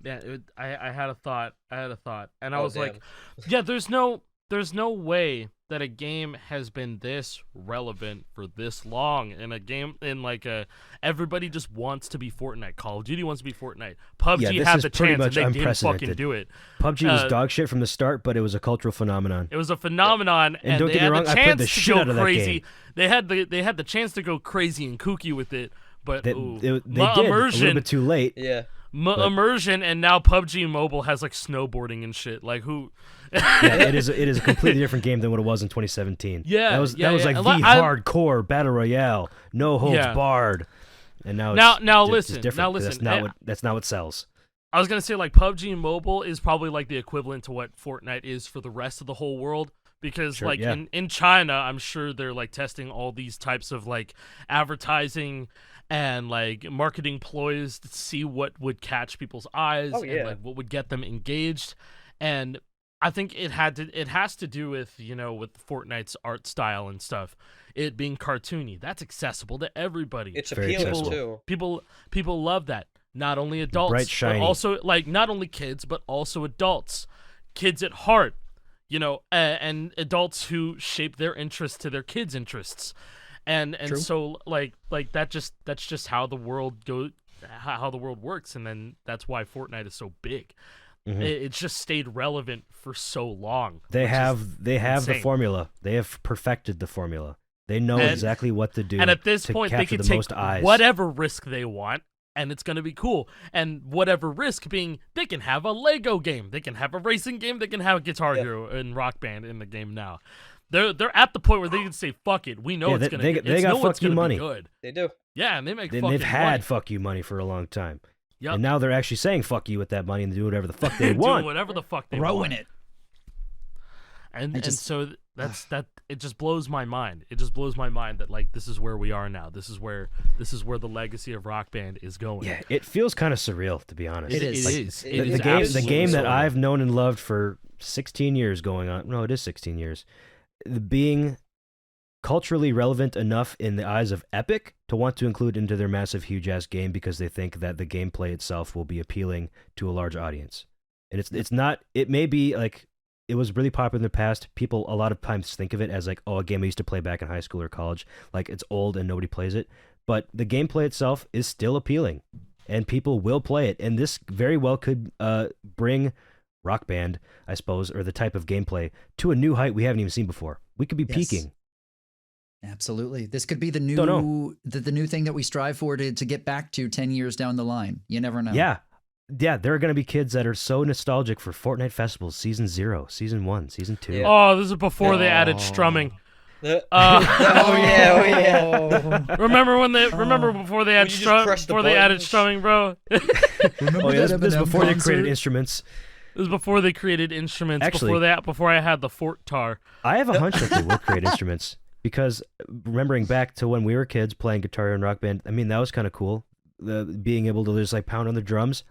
yeah, I had a thought, and I Oh, was damn. like, yeah, there's no way that a game has been this relevant for this long in a game in like a everybody just wants to be Fortnite. Call of Duty wants to be Fortnite. PUBG Yeah, this had is the pretty chance and much they didn't unprecedented. fucking do it. PUBG was uh, dog shit from the start, but it was a cultural phenomenon. It was a phenomenon, And don't they get me had wrong, the I played chance the to shit go out of that crazy. game. They had the chance to go crazy and kooky with it, but They ooh, did immersion, a little bit too late. Yeah. but- immersion, and now PUBG Mobile has like snowboarding and shit. Like who? Yeah, it is a completely different game than what it was in 2017. Yeah, that was yeah, like yeah. the hardcore battle royale, no holds Yeah. barred. And now Now it's listen, different, now 'cause listen, That's not what sells. I was gonna say like PUBG Mobile is probably like the equivalent to what Fortnite is for the rest of the whole world. Because Sure, like yeah. in China, I'm sure they're like testing all these types of like advertising and like marketing ploys to see what would catch people's eyes Oh, and yeah. like what would get them engaged. And I think it has to do with, with Fortnite's art style and stuff. It being cartoony. That's accessible to everybody. It's Very appealing accessible. too. People love that. Not only adults, Bright, shiny. but also like not only kids, but also adults. Kids at heart, and adults who shape their interests to their kids' interests, and True. so like that's just how the world how the world works, and then that's why Fortnite is so big. Mhm. It's just stayed relevant for so long. They which is have the insane. formula. They have perfected the formula. They know And- exactly what to do. And at this to point, they capture can the take most eyes. whatever risk they want, and it's going to be cool. And whatever risk being, they can have a Lego game, they can have a racing game, they can have Guitar Yeah. Hero and Rock Band in the game now. They're at the point where they can say, "Fuck it, we know Yeah, it's they- gonna they- be, they it's got know it's fuck you gonna money. be good." They do. Yeah, and they make They've fucking had money. fuck you money for a long time. Yep. And now they're actually saying fuck you with that money and do whatever the fuck they Doing want. whatever the fuck they Throwing want. it. And I just- so that it just blows my mind. It just blows my mind that like this is where we are now. This is where the legacy of Rock Band is going. Yeah, it feels kind of surreal, to be honest. It is. It Like, is. the- It The, is the game, the absolutely game that surreal. I've known and loved for 16 years going on. No, it is 16 years. Being culturally relevant enough in the eyes of Epic to want to include into their massive, huge-ass game because they think that the gameplay itself will be appealing to a large audience. And it's not, it may be like, it was really popular in the past. People a lot of times think of it as like, oh, a game I used to play back in high school or college. Like it's old and nobody plays it. But the gameplay itself is still appealing and people will play it. And this very well could bring Rock Band, I suppose, or the type of gameplay to a new height we haven't even seen before. We could be Yes. peaking. Absolutely. This could be the Don't know. new the new thing that we strive for to get back to 10 years down the line. You never know. Yeah. Yeah, there are going to be kids that are so nostalgic for Fortnite Festivals, Season 0, Season 1, Season 2. Yeah. Oh, this is before they added Oh. strumming. Oh Uh, yeah. remember before they When had you just press the added buttons. strumming, bro. Remember Oh, yeah, that this is Eminem before they concert? created instruments. This is before they created instruments. Actually- Before I had the Fort Tar. I have a hunch that they will create instruments because remembering back to when we were kids playing guitar and Rock Band, I mean, that was kind of cool. Being able to just like pound on the drums.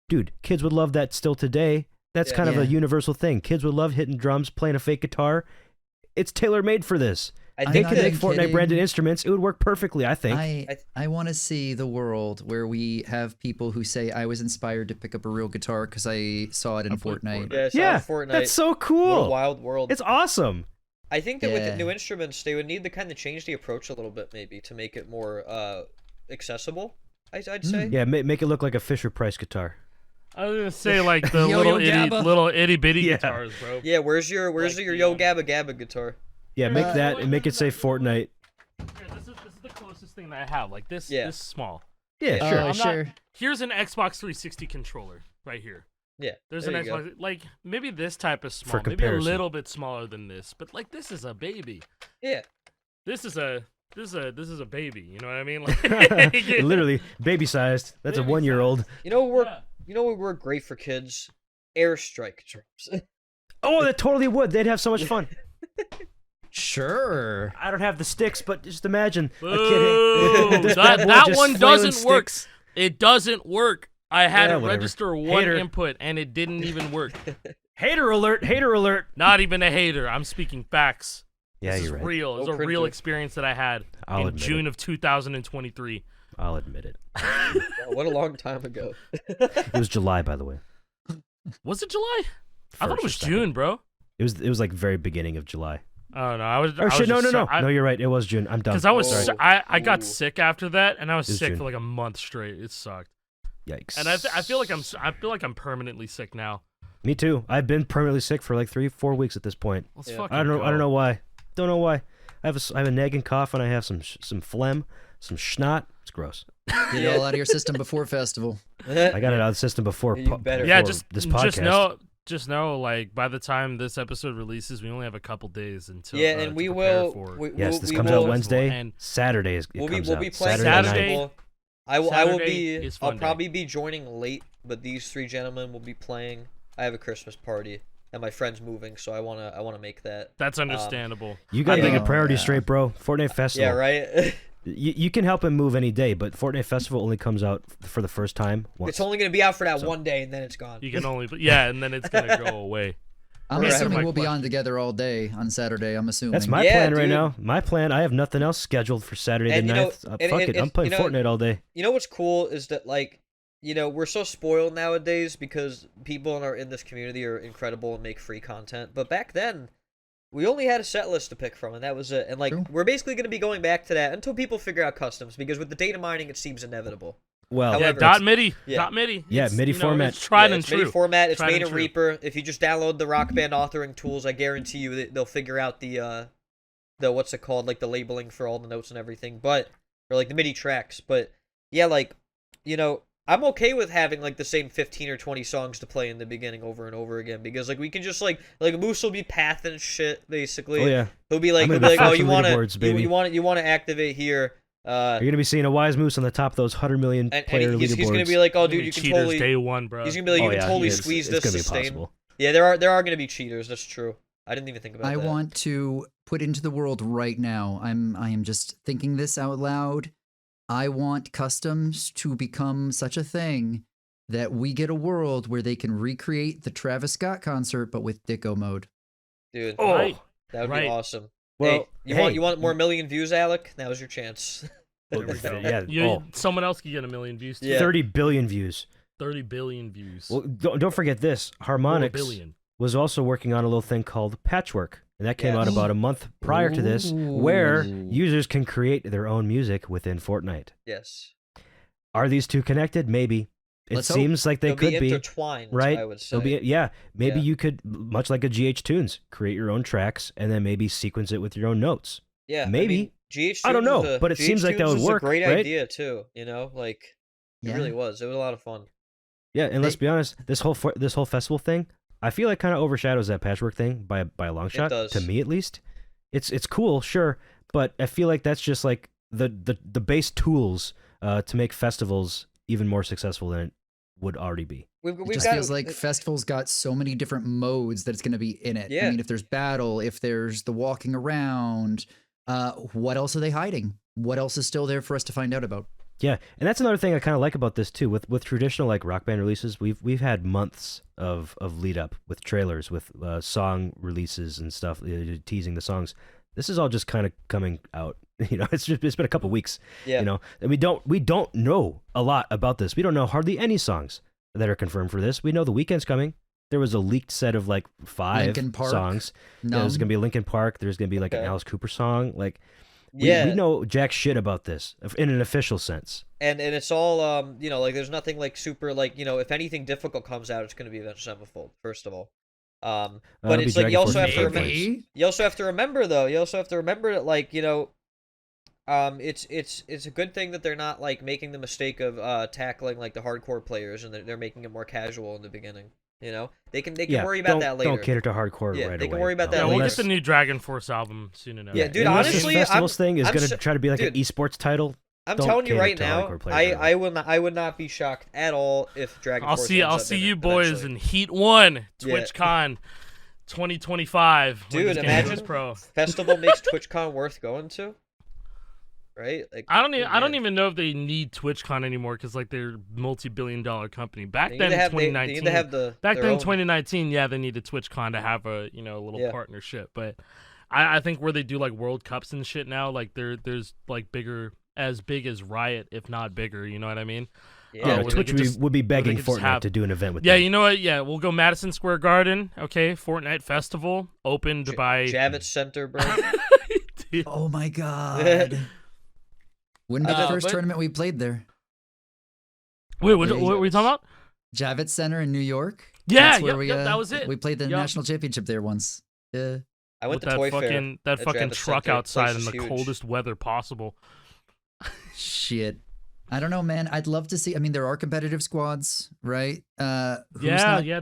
Dude, kids would love that still today. That's Yeah. kind of a Yeah. universal thing. Kids would love hitting drums, playing a fake guitar. It's tailor-made for this. I I'm They think not could that make even Fortnite kidding. branded instruments. It would work perfectly, I think. I want to see the world where we have people who say I was inspired to pick up a real guitar because I saw it in I played Fortnite. Fortnite. yeah, it's Yeah, Fortnite. that's so What a cool. wild world. It's awesome. I think that with the Yeah. new instruments, they would need to kind of change the approach a little bit, maybe, to make it more accessible. I'd say. Yeah, make it look like a Fisher-Price guitar. I was gonna say like the Yo-yo little Gabba. itty bitty Yeah. guitars, bro. Yeah, where's your Like Yo the, Gabba Gabba guitar? Yeah, make that and make it say Fortnite. Here, this is the closest thing that I have. Like this, Yeah. this small. Yeah, Yeah. sure. I'm not- Sure. Here's an Xbox 360 controller right here. Yeah, There's there an you go. Xbox. Like maybe this type is small, For maybe a comparison. little bit smaller than this, but like this is a baby. Yeah, This is a baby. You know what I mean? Like, Literally baby sized. That's a Baby 1-year-old. you know what Yeah. would work great for kids? Airstrike drums. Oh, that totally would. They'd have so much fun. Sure. I don't have the sticks, but just imagine a Boo! kid. This That- bad boy that just one flailing doesn't work. sticks. It doesn't work. I had to whatever. register one Hater. input, and it didn't even work. Hater alert! Hater alert! Not even a hater. I'm speaking facts. Yeah, this you're is right. real. It's No a real printer. experience that I had I'll in admit June it. of 2023. I'll admit it. Wow, what a long time ago. It was July, by the way. Was it July? I thought it First or was second. June, bro. It was like very beginning of July. Oh no, I was. Oh I shit! was No, just no, no. so- No, you're right. It was June. I'm done. Because I was, Sorry. I got Ooh. sick after that, and I was It was sick June. for like a month straight. It sucked, Yikes. and I feel like I'm permanently sick now. Me too. I've been permanently sick for like 4 weeks at this point. Let's Yeah. fucking I don't go. know why. Don't know why. I have a nagging cough and I have some phlegm, some schnot. It's gross. Get it all out of your system before festival. I got it out of the system before. You better. Yeah, before just this podcast. just know, like by the time this episode releases, we only have a couple days until. Yeah, and to we prepare will. for- Yes, this we comes will, out Wednesday. And Saturday is it We'll be comes we'll out. be playing Saturday Saturday. night. festival. I will Saturday be. is I'll fun day. probably be joining late, but these three gentlemen will be playing. I have a Christmas party, and my friend's moving, so I wanna make that. that's understandable. You got to Yeah. get your priorities Yeah. straight, bro. Fortnite Festival. Yeah, right. You can help him move any day, but Fortnite Festival only comes out for the first time once. It's only gonna be out for that So- one day, and then it's gone. You can only, and then it's gonna go away. I'm Right. assuming My we'll be question. on together all day on Saturday. I'm assuming. That's my Yeah, plan right dude. now. My plan. I have nothing else scheduled for Saturday And the you know- 9th. and Fuck it- it. I'm it's- playing you know- Fortnite all day. You know what's cool is that we're so spoiled nowadays because people in this community are incredible and make free content. But back then, we only had a set list to pick from, and that was it. And True. we're basically going to be going back to that until people figure out customs, because with the data mining, it seems inevitable. Well, However, Yeah, dot MIDI. yeah. Dot MIDI. Yeah, It's, MIDI you know, format. It's tried Yeah, and it's MIDI true. format. It's Tried made and in true. Reaper. If you just download the Rock Band authoring tools, I guarantee you that they'll figure out the what's it called, like the labeling for all the notes and everything. Or like the MIDI tracks. But yeah, I'm okay with having like the same 15 or 20 songs to play in the beginning over and over again, because like we can just like Moose will be pathing shit basically. oh yeah. He'll be like, I'm gonna be oh, first you on want leaderboards, to baby. you want to activate here. You're gonna be seeing a wise moose on the top of those 100 million And player he's leaderboards. gonna be like, oh Gonna dude, be you can cheaters totally. day one, bro. He's gonna be like, you Oh, can yeah, totally it's- squeeze it's this gonna be sustain. possible. Yeah, there are gonna be cheaters. That's true. I didn't even think about I that. want to put into the world right now. I am just thinking this out loud. I want customs to become such a thing that we get a world where they can recreate the Travis Scott concert but with Dicko mode. Dude, Oh, Right. that would right. be awesome. well, Hey, you want more million views, Alec? Now's your chance. There we go. yeah. Someone else could get 1 million views too. Yeah. 30 billion views. 30 billion views. Well, don't forget this. 4 Harmonix billion. was also working on a little thing called Patchwork, and that came out Yes. about a month prior to this, where Ooh. users can create their own music within Fortnite. Yes. Are these two connected? Maybe. It Let's hope. seems like they They'll could be be. intertwined, Right? I would say. They'll be, yeah. Maybe Yeah. you could, much like a GH Tunes, create your own tracks and then maybe sequence it with your own notes. Yeah, maybe. I mean, GH I don't Tunes know, was but it GH seems like that Tunes would was work, a great right? idea too. It Yeah. really was. It was a lot of fun. Yeah, and let's They- be honest, this whole festival thing, I feel like kind of overshadows that Patchwork thing by a long shot. does. To me, at least, it's cool, sure, but I feel like that's just like the base tools to make festivals even more successful than it would already be. We've It we've just got feels like festivals got so many different modes that it's going to be in it. Yeah. I mean, if there's battle, if there's the walking around, what else are they hiding? What else is still there for us to find out about? Yeah, and that's another thing I kind of like about this too. With traditional like Rock Band releases, we've had months of lead up with trailers, with song releases and stuff, teasing the songs. This is all just kind of coming out. It's been a couple weeks. Yeah. And we don't know a lot about this. We don't know hardly any songs that are confirmed for this. We know The Weeknd's coming. There was a leaked set of like 5 Linkin Park. songs. No. There's gonna be a Linkin Park. There's gonna be like an Okay. Alice Cooper song. Like Yeah. we know jack shit about this in an official sense. And it's all there's nothing like super if anything difficult comes out, it's going to be Avenged Sevenfold first of all. But it'll it's be like you Dragon also Force have to and remember. Maybe. You also have to remember though. You also have to remember that it's a good thing that they're not like making the mistake of tackling like the hardcore players, and they're making it more casual in the beginning. They can worry about that later. Don't cater to hardcore Yeah, right they away. can worry about No, that Yeah, we'll later. get the new Dragon Force album soon enough. Yeah, dude, Unless honestly, this festivals thing is I'm gonna so- try to be like dude. an esports title. I'm Don't telling you cater right to now, hardcore players I would not be shocked at all if Dragon I'll Force see ends I'll up see in you it boys eventually. in Heat 1 Yeah. TwitchCon 2025. when Dude, this game imagine goes pro. Festival makes TwitchCon worth going to. right? Like I don't even know if they need TwitchCon anymore because like they're multi-billion-dollar company. Back then, in 2019, they need to have back their then, own. 2019, yeah, they needed TwitchCon to have a little partnership. But I think where they do like World Cups and shit now, like there's like as big as Riot, if not bigger. You know what I mean? Yeah, where they Twitch would be begging could just Fortnite to do an event with Yeah, them. you know what? Yeah, we'll go Madison Square Garden. Okay, Fortnite Festival opened by Javits Center, bro. Dude. Oh my god. Wouldn't be the first but- tournament we played there. Wait, what were you talking about? Javits Center in New York. Yeah, That's where that was it. We played the Yep. national championship there once. Yeah. I went With to Toy Fair. that at fucking Javits truck Center. outside Place in the is huge. coldest weather possible. Shit. I don't know, man. I'd love to see. I mean, there are competitive squads, right? Yeah.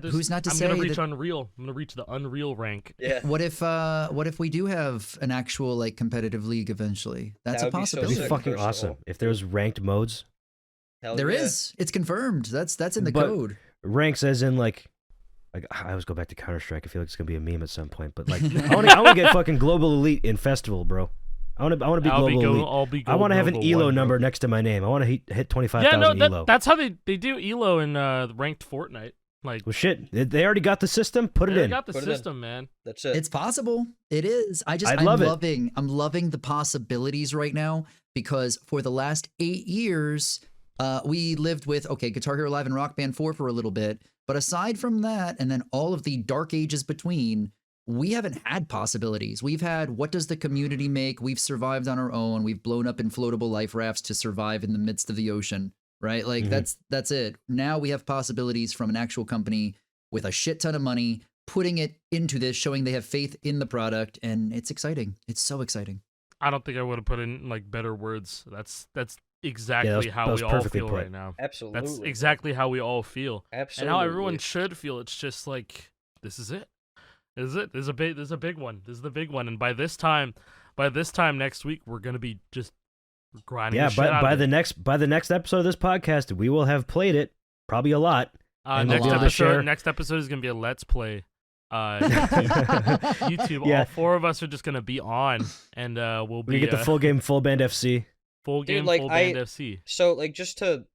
Who's not to I'm say gonna reach that, Unreal. I'm gonna reach the Unreal rank. Yeah. what if we do have an actual like competitive league eventually? That's That a would be so That'd be possibility. sick. fucking first of awesome all. if there was ranked modes. Hell There yeah. is. It's confirmed. That's in the But- code. Ranks as in like I always go back to Counter-Strike. I feel like it's gonna be a meme at some point, but like I want to get fucking global elite in festival, bro. I want to be global elite. I'll be I want to have an Global elo One, bro. number next to my name. I want to hit 25,000 Yeah, no, elo. that's how they do elo in ranked Fortnite. Like Well, shit, they already got the system. Put it they in. got the Put it in. system, man. That's it. It's possible. It is. I I'm love it. loving the possibilities right now because for the last 8 years, we lived with Guitar Hero Live and Rock Band 4 for a little bit, but aside from that, and then all of the dark ages between, we haven't had possibilities. We've had what does the community make? We've survived on our own. We've blown up in floatable life rafts to survive in the midst of the ocean, right? Like Mhm. that's it. Now we have possibilities from an actual company with a shit ton of money putting it into this, showing they have faith in the product, and it's exciting. It's so exciting. I don't think I would have put in like better words. That's exactly how that was we all perfectly feel put. right now. Absolutely. That's exactly how we all feel. Absolutely. And how everyone should feel. It's just like this is it. This is it. There's a big one. This is the big one. And by this time next week, we're gonna be just grinding. Yeah, the shit out by of the it. next episode of this podcast, we will have played it probably a lot. and we'll next be able to share- episode. Next episode is gonna be a let's play. YouTube. Yeah. All four of us are just gonna be on, and we'll be We get the full game, full band FC. full game, like, full band FC. So like just to,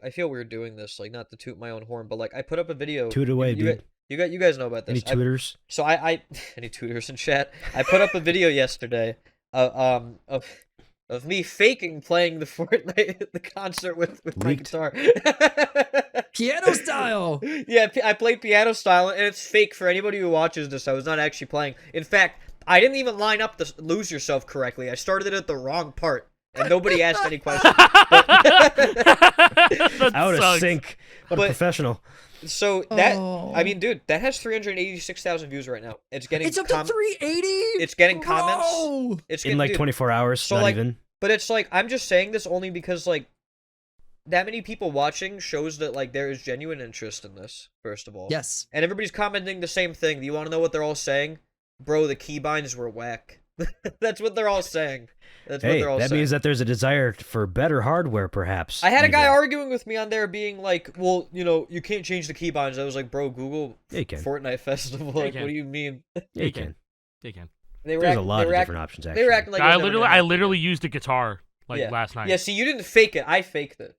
I feel weird doing this, like not to toot my own horn, but like I put up a video. Toot away, dude. You guys know about this. Any tutors? So I any tutors in chat. I put up a video yesterday, of me faking playing the Fortnite the concert with my Leaked. guitar. Piano style. Yeah, I played piano style, and it's fake for anybody who watches this. I was not actually playing. In fact, I didn't even line up the Lose Yourself correctly. I started it at the wrong part, and nobody asked any questions. That Out of sucks. sync. What a But- professional. So that, Oh. I mean, dude, that has 386,000 views right now. It's getting It's up to 380. It's getting comments. Bro! It's In getting, like dude, 24 hours, So, not like, even. But it's like I'm just saying this only because like that many people watching shows that like there is genuine interest in this. First of all, Yes. and everybody's commenting the same thing. Do you want to know what they're all saying? Bro, the keybinds were whack. That's what they're all saying. That's what Hey, they're all that saying. means that there's a desire for better hardware, perhaps. I had a guy even. arguing with me on there, being like, "Well, you know, you can't change the keybinds." I was like, "Bro, Google Yeah, you can. Fortnite Festival. Like, can. what do you mean?" Yeah, you can. They can. They were There's a act- lot they of were act- different options, They actually. were acting like it was never gonna I happen. literally used a guitar like Yeah. last night. Yeah, see, you didn't fake it. I faked it.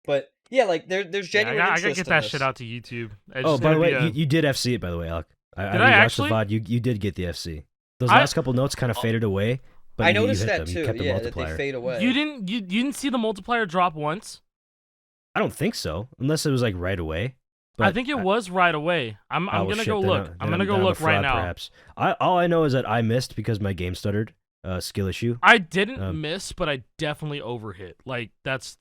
But yeah, like there's Yeah, genuine I gotta interest get in that this. shit out to YouTube. It's Oh, just by the gonna way, be you did FC it, by the way, Alec. Did I watched actually? the VOD. You did get the FC. Those I- last couple notes kind of faded away, but I you noticed hit that them. too. You kept the Yeah, that multiplier. they fade away. you didn't see the multiplier drop once? I don't think so, unless it was like right away. But I think it was right away. I'm oh, gonna shit, go then look. then I'm gonna go then a look right fraud, now. Perhaps. All I know is that I missed because my game stuttered. Skill issue. I didn't Um, miss, but I definitely overhit. Like that's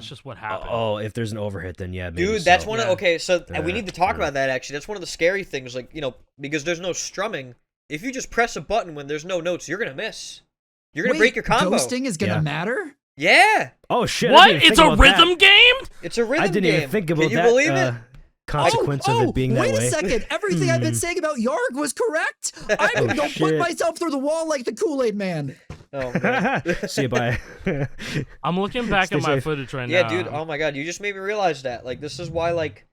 just what happened. Oh, if there's an overhit, then yeah, maybe Dude, that's so. one Yeah. of okay. So and we Yeah, need to talk I don't about that. Actually, that's one of the scary things. Like because there's no strumming. If you just press a button when there's no notes, you're gonna miss. You're gonna Wait, break your combo. Ghosting is gonna Yeah. matter? Yeah, Oh shit! I What? didn't even It's think a about that. rhythm game? it's a rhythm I didn't game. even think about Can you that believe it? consequence of it being that wait way. a second. Everything I've been Hmm. saying about Yarg was correct. I'm Oh, gonna go put shit. myself through the wall like the Kool-Aid man. Oh, man. See you bye. I'm looking back Stay at my safe. footage right Yeah, now. dude. Oh my god, you just made me realize that. Like, this is why, like,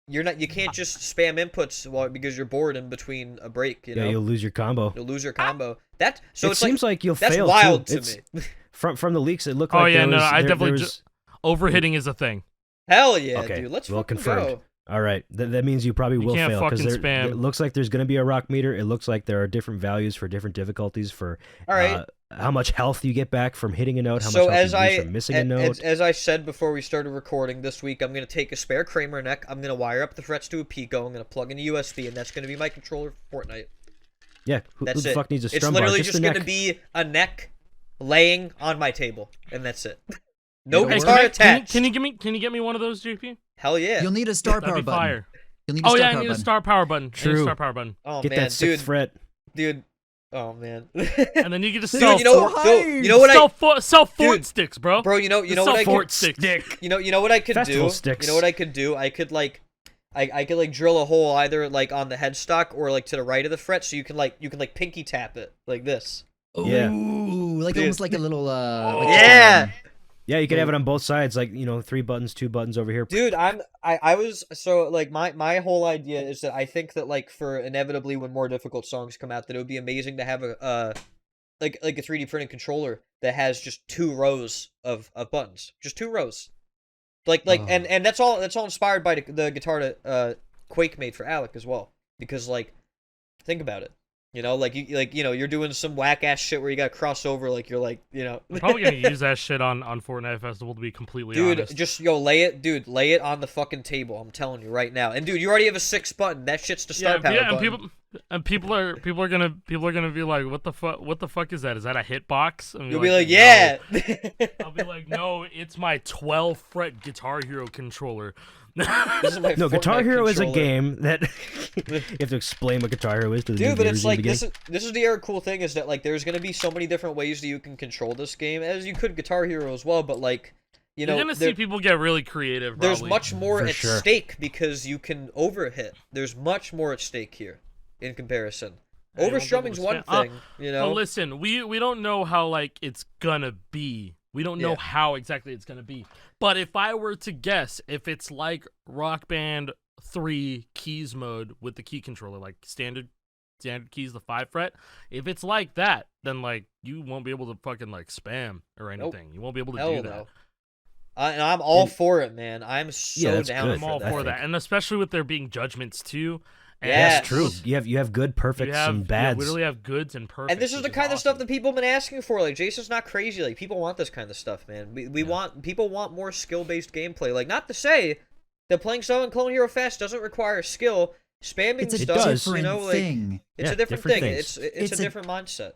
You can't just spam inputs because you're bored in between a break. You know, you'll lose your combo. You'll lose your combo. It it's seems like you'll that's fail. Wild too. to me. From the leaks, it looked like. Oh yeah, there was, I there definitely was... overhitting is a thing. Hell yeah, okay. dude. Let's well fucking confirmed. go. All right, that means you probably will can't fail fucking spam. it looks like there's going to be a rock meter. It looks like there are different values for different difficulties for All right. How much health you get back from hitting a note, how So much as health you lose from missing a note. as I said before we started recording this week, I'm gonna take a spare Kramer neck. I'm gonna wire up the frets to a Pico. I'm gonna plug in a USB, and that's gonna be my controller for Fortnite. Yeah, who That's the it. fuck needs a strum It's bar? literally Just just the gonna neck. be a neck laying on my table, and that's it. No Hey, guitar attached. Can you get me one of those, JP? Hell yeah. You'll need a star That'd power be button. fire. You'll need a Oh star yeah, I power need a button. star power button. I need a True. star power button. Oh Get man, that sixth fret. dude. Oh man. And then you can just Dude, sell you know, you know what sell Fort Dude, sticks, bro. Bro, you know Just what I sell Fort could, sticks. Stick. you know what I could Festival do? sticks. You know what I could do? I could I could like drill a hole either like on the headstock or like to the right of the fret, so you can pinky tap it like this. Yeah. Ooh, like Dude. almost like a little Yeah, Yeah, you could have it on both sides, like 3 buttons, 2 buttons over here. dude. I was so like my whole idea is that I think that like for inevitably when more difficult songs come out, that it would be amazing to have a like a 3D printed controller that has just 2 rows of buttons, just 2 rows. And that's all inspired by the guitar that Quake made for Alec as well, because like think about it. You're doing some whack ass shit where you got to cross over, like you're like, I'm probably gonna use that shit on Fortnite Festival, to be completely dude, honest. just lay it on the fucking table. I'm telling you right now. And dude, you already have a 6 button. That shit's the start power button. People are gonna be like, what the fuck is that? Is that a hitbox? You'll be like, yeah. No. I'll be like, no, it's my 12 fret Guitar Hero controller. This is my No, Guitar Fortnite Hero is a controller. game that you have to explain what Guitar Hero is to the new Dude, but viewers it's in the like beginning. this is the other cool thing, is that like there's gonna be so many different ways that you can control this game, as you could Guitar Hero as well. But like, You're gonna see people get really creative. there's Probably. much more For at sure. stake because you can overhit. There's much more at stake here in comparison. Yeah, you won't be able Overstrumming's to one spam- thing, you know. But listen, we don't know how like it's gonna be. We don't know Yeah. how exactly it's gonna be. But if I were to guess, if it's like Rock Band 3 keys mode with the key controller, like standard keys, the 5 fret, if it's like that, then like you won't be able to fucking like spam or Nope. anything. You won't be able to Hell do that. no. And I'm all for it, man. I'm so Yeah, that's down good. I'm all for for that. that, and especially with there being judgments too. And Yes. That's true. You have good perfects and bads. You literally have goods and perfects. And this is the which kind of stuff awesome. that people have been asking for. Like, Jason's not crazy. Like, people want this kind of stuff, man. People want more skill-based gameplay. Like, not to say that playing Southern Clone Hero Fast doesn't require skill. Spamming It's a stuff, different you know, like thing. it's Yeah, a different different thing. things. It's a different mindset.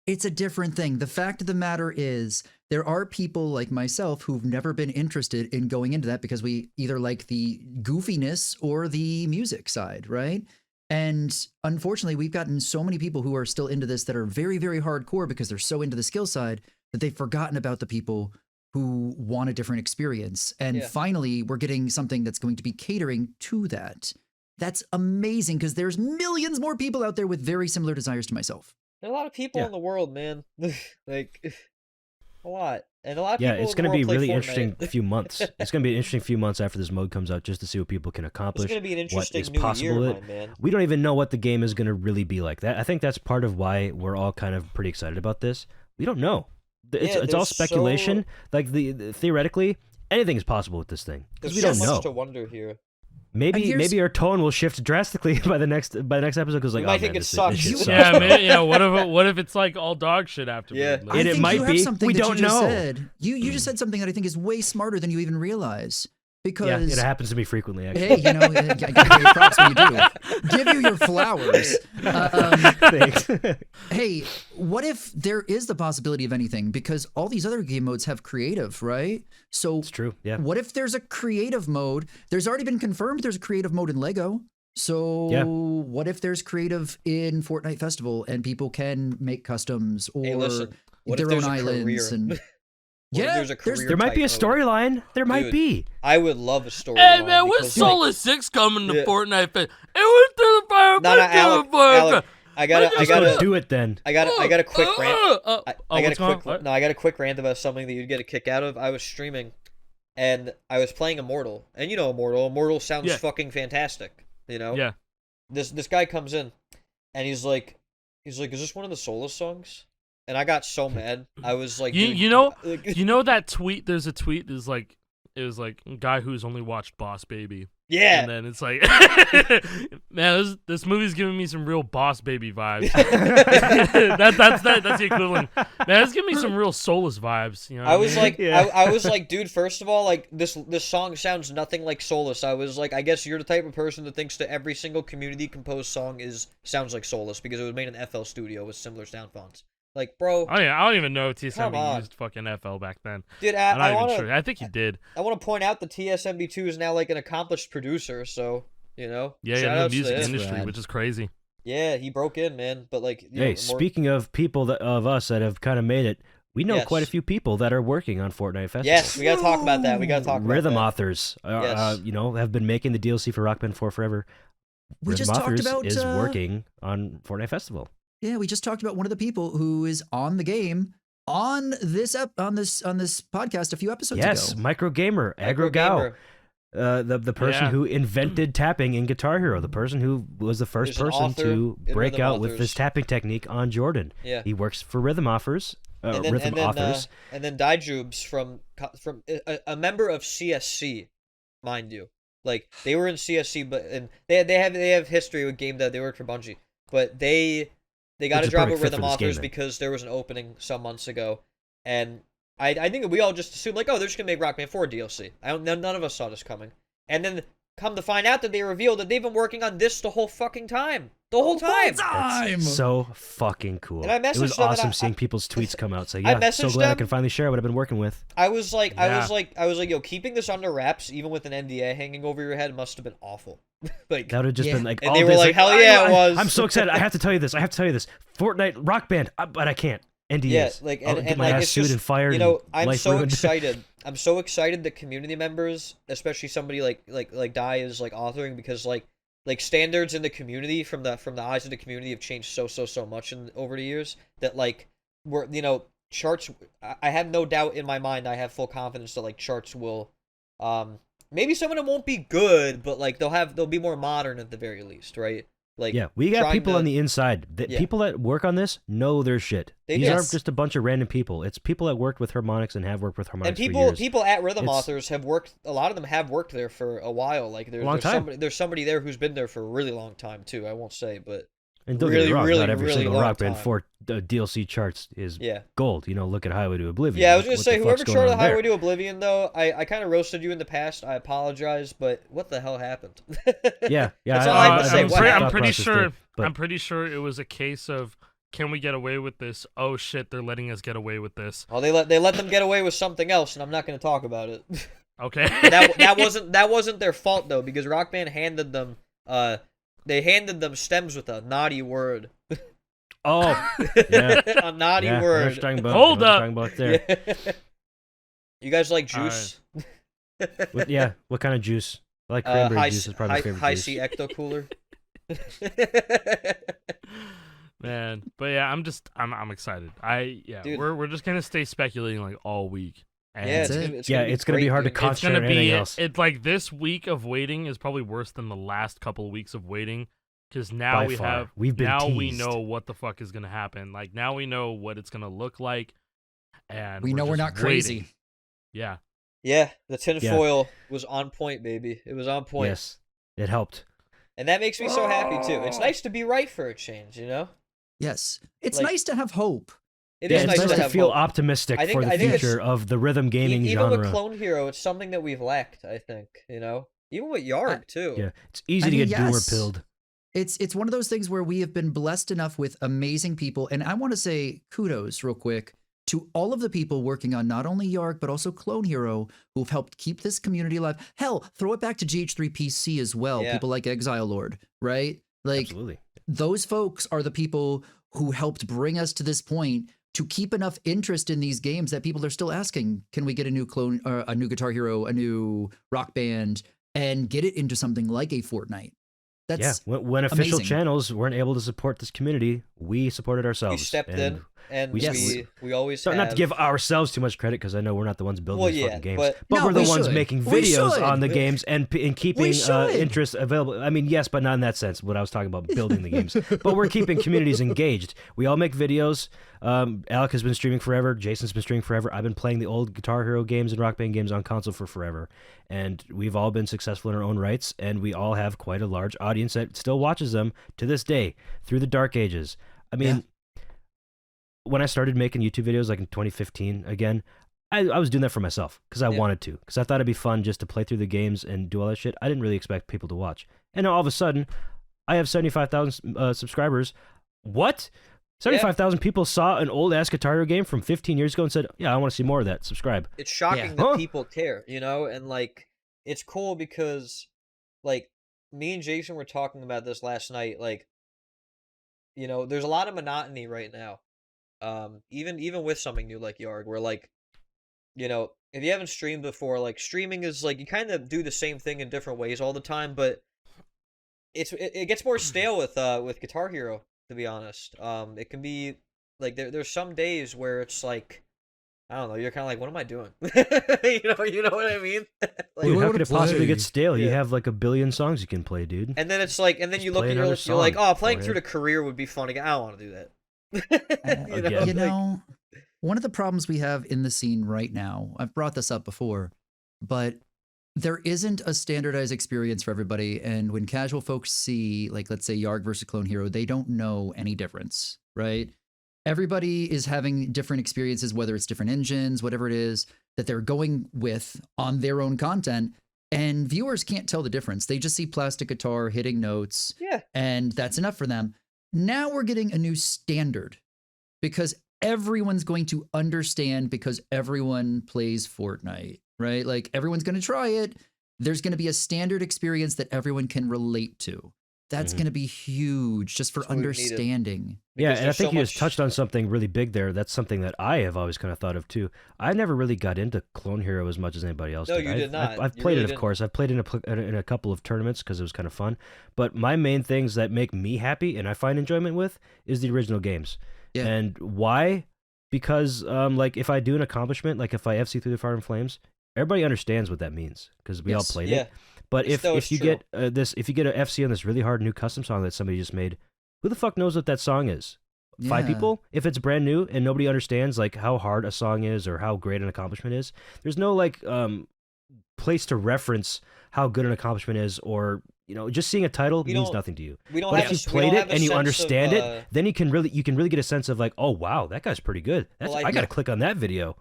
It's a different thing. The fact of the matter is, there are people like myself who've never been interested in going into that because we either like the goofiness or the music side, right? And unfortunately, we've gotten so many people who are still into this that are very, very hardcore because they're so into the skill side that they've forgotten about the people who want a different experience. And Yeah. finally, we're getting something that's going to be catering to that. That's amazing because there's millions more people out there with very similar desires to myself. There are a lot of people Yeah. in the world, man. Like, a lot. And a lot of Yeah, people it's in the going to be world play really Fortnite. interesting few months. It's going to be an interesting few months after this mode comes out just to see what people can It's accomplish. going to be an what interesting is new possible year, with my it. man. We don't even know what the game is going to really be like. That I think that's part of why we're all kind of pretty excited about this. We don't know. It's all there's speculation. Like theoretically, anything is possible with this thing because There's we so don't much know. to wonder here. here's- Maybe our tone will shift drastically by the next episode because like We might oh, think man, it this sucks. shit sucks. Yeah, man, yeah. What if it's like all dog shit after? Yeah. Like, I And it think might you have be. something We that don't you just know. said. You just said something that I think is way smarter than you even realize. Yeah, Because it happens to me frequently. Actually. hey, I give you props when you do. Give you your flowers. Thanks. Hey, what if there is the possibility of anything? Because all these other game modes have creative, right? So It's true. Yeah. what if there's a creative mode? There's already been confirmed there's a creative mode in Lego. So Yeah. what if there's creative in Fortnite Festival and people can make customs or Hey, listen. What their if there's own a islands career? and What if yeah, there's a there's- career There might be a type mode? storyline. There might Dude. be. I would love a story. Hey man, when's because, like, Solar 6 coming to Yeah. Fortnite? It went to the fire. No, Alec, I Just go gotta, do it then. I got a quick rant. I got a what's going quick, on? no, I got a quick rant about something that you'd get a kick out of. I was streaming and I was playing Immortal, and you know Immortal sounds Yeah. fucking fantastic, you know. Yeah. This guy comes in, and he's like, is this one of the Solus songs? And I got so mad. I was like, You dude, you know like- you know that tweet? There's a tweet that's like, it was like, guy who's only watched Boss Baby. yeah. And then it's like, man, this movie's giving me some real Boss Baby vibes. That's the equivalent. Man, it's giving me some real Soulless vibes. You know, I was like, Yeah. I was like, dude. First of all, like this song sounds nothing like Solus. I was like, I guess you're the type of person that thinks that every single community composed song sounds like Solus because it was made in FL Studio with similar sound fonts. Like, bro, I don't even know if Come TSMB on. used fucking FL back then. dude, I'm not I even want sure. to I think he did. I want to point out that TSMB2 is now like an accomplished producer. So you know, Yeah, in the shout-outs to music him. industry, rad. which is crazy. Yeah, he broke in, man. But like, you Hey, know, speaking of people of us that have kind of made it, we know Yes. quite a few people that are working on Fortnite Festival. yes, we gotta talk about that. We gotta talk about Rhythm that. authors, Yes. have been making the DLC for Rock Band 4 forever. We Rhythm just talked authors about is working on Fortnite Festival. Yeah, we just talked about one of the people who is on the game on this podcast a few episodes Yes, ago. Micro Gamer, Micro Aggro Gao, Gamer. the person Yeah. who invented tapping in Guitar Hero, the person who was the first Who's an person author to in break Rhythm out with Authors. this tapping technique on Jordan. Yeah. He works for Rhythm Authors, Rhythm Authors. And then Dijubes from a member of CSC, mind you. Like they were in CSC, but and they have history with Game Dev. They worked for Bungie, but they got Which a is job perfect with fit Rhythm for this game Authors then. because there was an opening some months ago, and I think that we all just assumed like, oh, they're just gonna make Rock Band 4 DLC. None of us saw this coming, and then come to find out that they revealed that they've been working on this the whole fucking time. The whole time. That's so fucking cool. And I It was messaged them and awesome I- seeing people's tweets come out. So I yeah, so messaged glad I them. can finally share what I've been working with. I was like, Yeah. yo, keeping this under wraps, even with an NDA hanging over your head, must have been awful. like, That would have just Yeah. been like And all they were this, like, hell yeah, it was. I'm so excited. I have to tell you this. Fortnite Rock Band, but I can't. NDAs. yeah, like, I'll and get my like, ass it's sued just, and fired. you know, and I'm life so ruined. excited. I'm so excited that community members, especially somebody like Dai is like authoring because like standards in the community from the eyes of the community have changed so much over the years that like we're charts. I have no doubt in my mind. I have full confidence that like charts will, maybe some of them won't be good, but like they'll be more modern at the very least, right? Like Yeah, we got trying people to- on the inside. Yeah. People that work on this know their shit. They These do. aren't just a bunch of random people. It's people that worked with Harmonix and have worked with Harmonix And for years. people at Rhythm It's- Authors have worked. A lot of them have worked there for a while. Like Long time. there's somebody there who's been there for a really long time too. I won't say, but And don't get really, me wrong, really, not every really single long Rock Band time. 4 DLC charts is yeah. gold. Look at Highway to Oblivion. Yeah, I was Like, gonna what say, the fuck's whoever going charted on Highway there? to Oblivion, though, I kind of roasted you in the past. I apologize, but what the hell happened? Yeah, That's all I have to say. I'm, What pretty, happened? I'm pretty sure. But I'm pretty sure it was a case of, can we get away with this? Oh shit, they're letting us get away with this. Well, they let them get away with something else, and I'm not gonna talk about it. Okay. that wasn't their fault though, because Rock Band handed them stems with a naughty word. oh, yeah, A naughty yeah, I know what word. you're talking about. Hold I know what up. you're talking about there. Yeah. You guys like All juice? What kind of juice? I like cranberry juice. Is probably my favorite high juice. C ecto cooler. Man, but yeah, I'm excited. Dude. We're just gonna stay speculating like all week. And Yeah, That's it. It's gonna be great, hard to dude. concentrate it's on gonna anything be else. it's like this week of waiting is probably worse than the last couple of weeks of waiting, because now By we far. have We've been now we teased. know what the fuck is gonna happen. Like now we know what it's gonna look like, and We know we're just not crazy. waiting. Yeah, Yeah, the tinfoil was on point, baby. It was on point. Yes, it helped. And that makes me so happy too. It's nice to be right for a change, you know? Yes. It's Like- nice to have hope. It Yeah, is it's nice to have feel hope. optimistic I think- for I the think it's- future of the rhythm gaming Even genre. with Clone Hero, it's something that we've lacked, I think, you know? Even with Yarg, too. Yeah, it's easy I to mean, get doomer yes. pilled. It's one of those things where we have been blessed enough with amazing people, and I want to say kudos real quick to all of the people working on not only Yarg but also Clone Hero who've helped keep this community alive. Hell, throw it back to GH3PC as well. Yeah. People like Exile Lord, right? Like Absolutely. those folks are the people who helped bring us to this point to keep enough interest in these games that people are still asking, can we get a new clone, a new Guitar Hero, a new Rock Band, and get it into something like a Fortnite? That's When official amazing. channels weren't able to support this community, we supported ourselves. stepped and in. and Yes. we always So have. not to give ourselves too much credit, because I know we're not the ones building Well, these yeah, fucking games, but- but No, we're the we ones should. making We videos should. on the games and keeping should. interest available. I mean, yes, but not in that sense. What I was talking about, building the games, but we're keeping communities engaged. We all make videos. Alec has been streaming forever. Jason's been streaming forever. I've been playing the old Guitar Hero games and Rock Band games on console for forever, and we've all been successful in our own rights, and we all have quite a large audience that still watches them to this day through the dark ages. I mean. Yeah. When I started making YouTube videos like in 2015 again, I was doing that for myself because I wanted to, because I thought it'd be fun just to play through the games and do all that shit. I didn't really expect people to watch. And now all of a sudden, I have 75,000 subscribers. What? 75,000 people saw an old-ass Guitar Hero game from 15 years ago and said, yeah, I want to see more of that. Subscribe. It's shocking Yeah. that Huh. people care, and like it's cool because like me and Jason were talking about this last night. Like, there's a lot of monotony right now. Even with something new like Yarg, where like, if you haven't streamed before, like streaming is like you kind of do the same thing in different ways all the time, but it gets more stale with Guitar Hero, to be honest. It can be like there's some days where it's like, I don't know, you're kind of like, what am I doing? you know what I mean? Like, Dude, how wanna could it possibly play. get stale? You Yeah. have like a billion songs you can play, dude. and then it's like, and then Just you look play at your another list, you're like, song, oh, playing boy. through the career would be fun again. I don't want to do that. Again. You know, one of the problems we have in the scene right now, I've brought this up before, but there isn't a standardized experience for everybody. And when casual folks see, like, let's say Yarg versus Clone Hero, they don't know any difference, right? Everybody is having different experiences, whether it's different engines, whatever it is that they're going with on their own content. And viewers can't tell the difference. They just see plastic guitar hitting notes, Yeah. and that's enough for them. Now we're getting a new standard because everyone's going to understand because everyone plays Fortnite, right? Like everyone's going to try it. There's going to be a standard experience that everyone can relate to. That's Mhm. going to be huge just for That's what we needed. understanding. Yeah, Because and I there's think so you just much- touched on something really big there. That's something that I have always kind of thought of too. I never really got into Clone Hero as much as anybody else No, did. you did not. I've You played really it, of didn't. course. I've played in a couple of tournaments because it was kind of fun. But my main things that make me happy and I find enjoyment with is the original games. Yeah. And why? Because like if I do an accomplishment, like if I FC through the Fire and Flames, everybody understands what that means because we all Yes. played Yeah. it. But It's- no, if it's you true. get if you get a FC on this really hard new custom song that somebody just made, who the fuck knows what that song is? Five Yeah. people? If it's brand new and nobody understands like how hard a song is or how great an accomplishment is, there's no like place to reference how good an accomplishment is, or just seeing a title We means don't- nothing to you. We don't But have if a you s- we played don't it have a and you sense of, understand it, then you can really get a sense of like, oh wow, that guy's pretty good. That's Well, I gotta click on that video.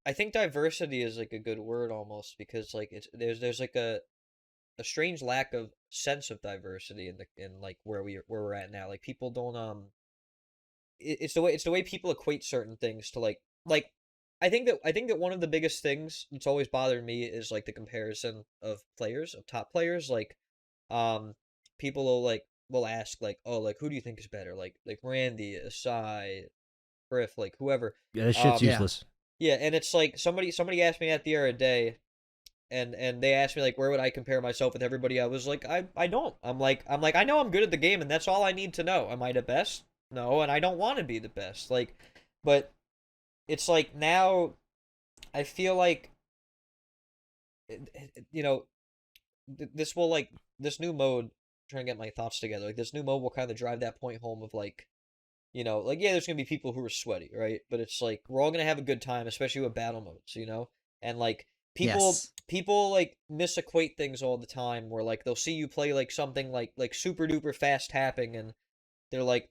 I think diversity is like a good word almost, because like there's like a strange lack of sense of diversity in like where we're at now. Like people don't it's the way people equate certain things to like I think that one of the biggest things that's always bothered me is like the comparison of top players. Like people will ask like, oh, like who do you think is better, like Randy, Acai, Griff, like whoever. Yeah, that shit's Yeah. useless. Yeah, and it's like somebody asked me that the other day, and they asked me like where would I compare myself with everybody. I was like, I don't. I'm like I know I'm good at the game, and that's all I need to know. Am I the best? No, and I don't want to be the best. Like, but it's like now I feel like this will like this new mode. Trying to get my thoughts together. Like this new mode will kind of drive that point home of like, like yeah, there's gonna be people who are sweaty, right? But it's like we're all gonna have a good time, especially with battle modes, and like Yes. people like misequate things all the time, where like they'll see you play like something like super duper fast tapping, and they're like,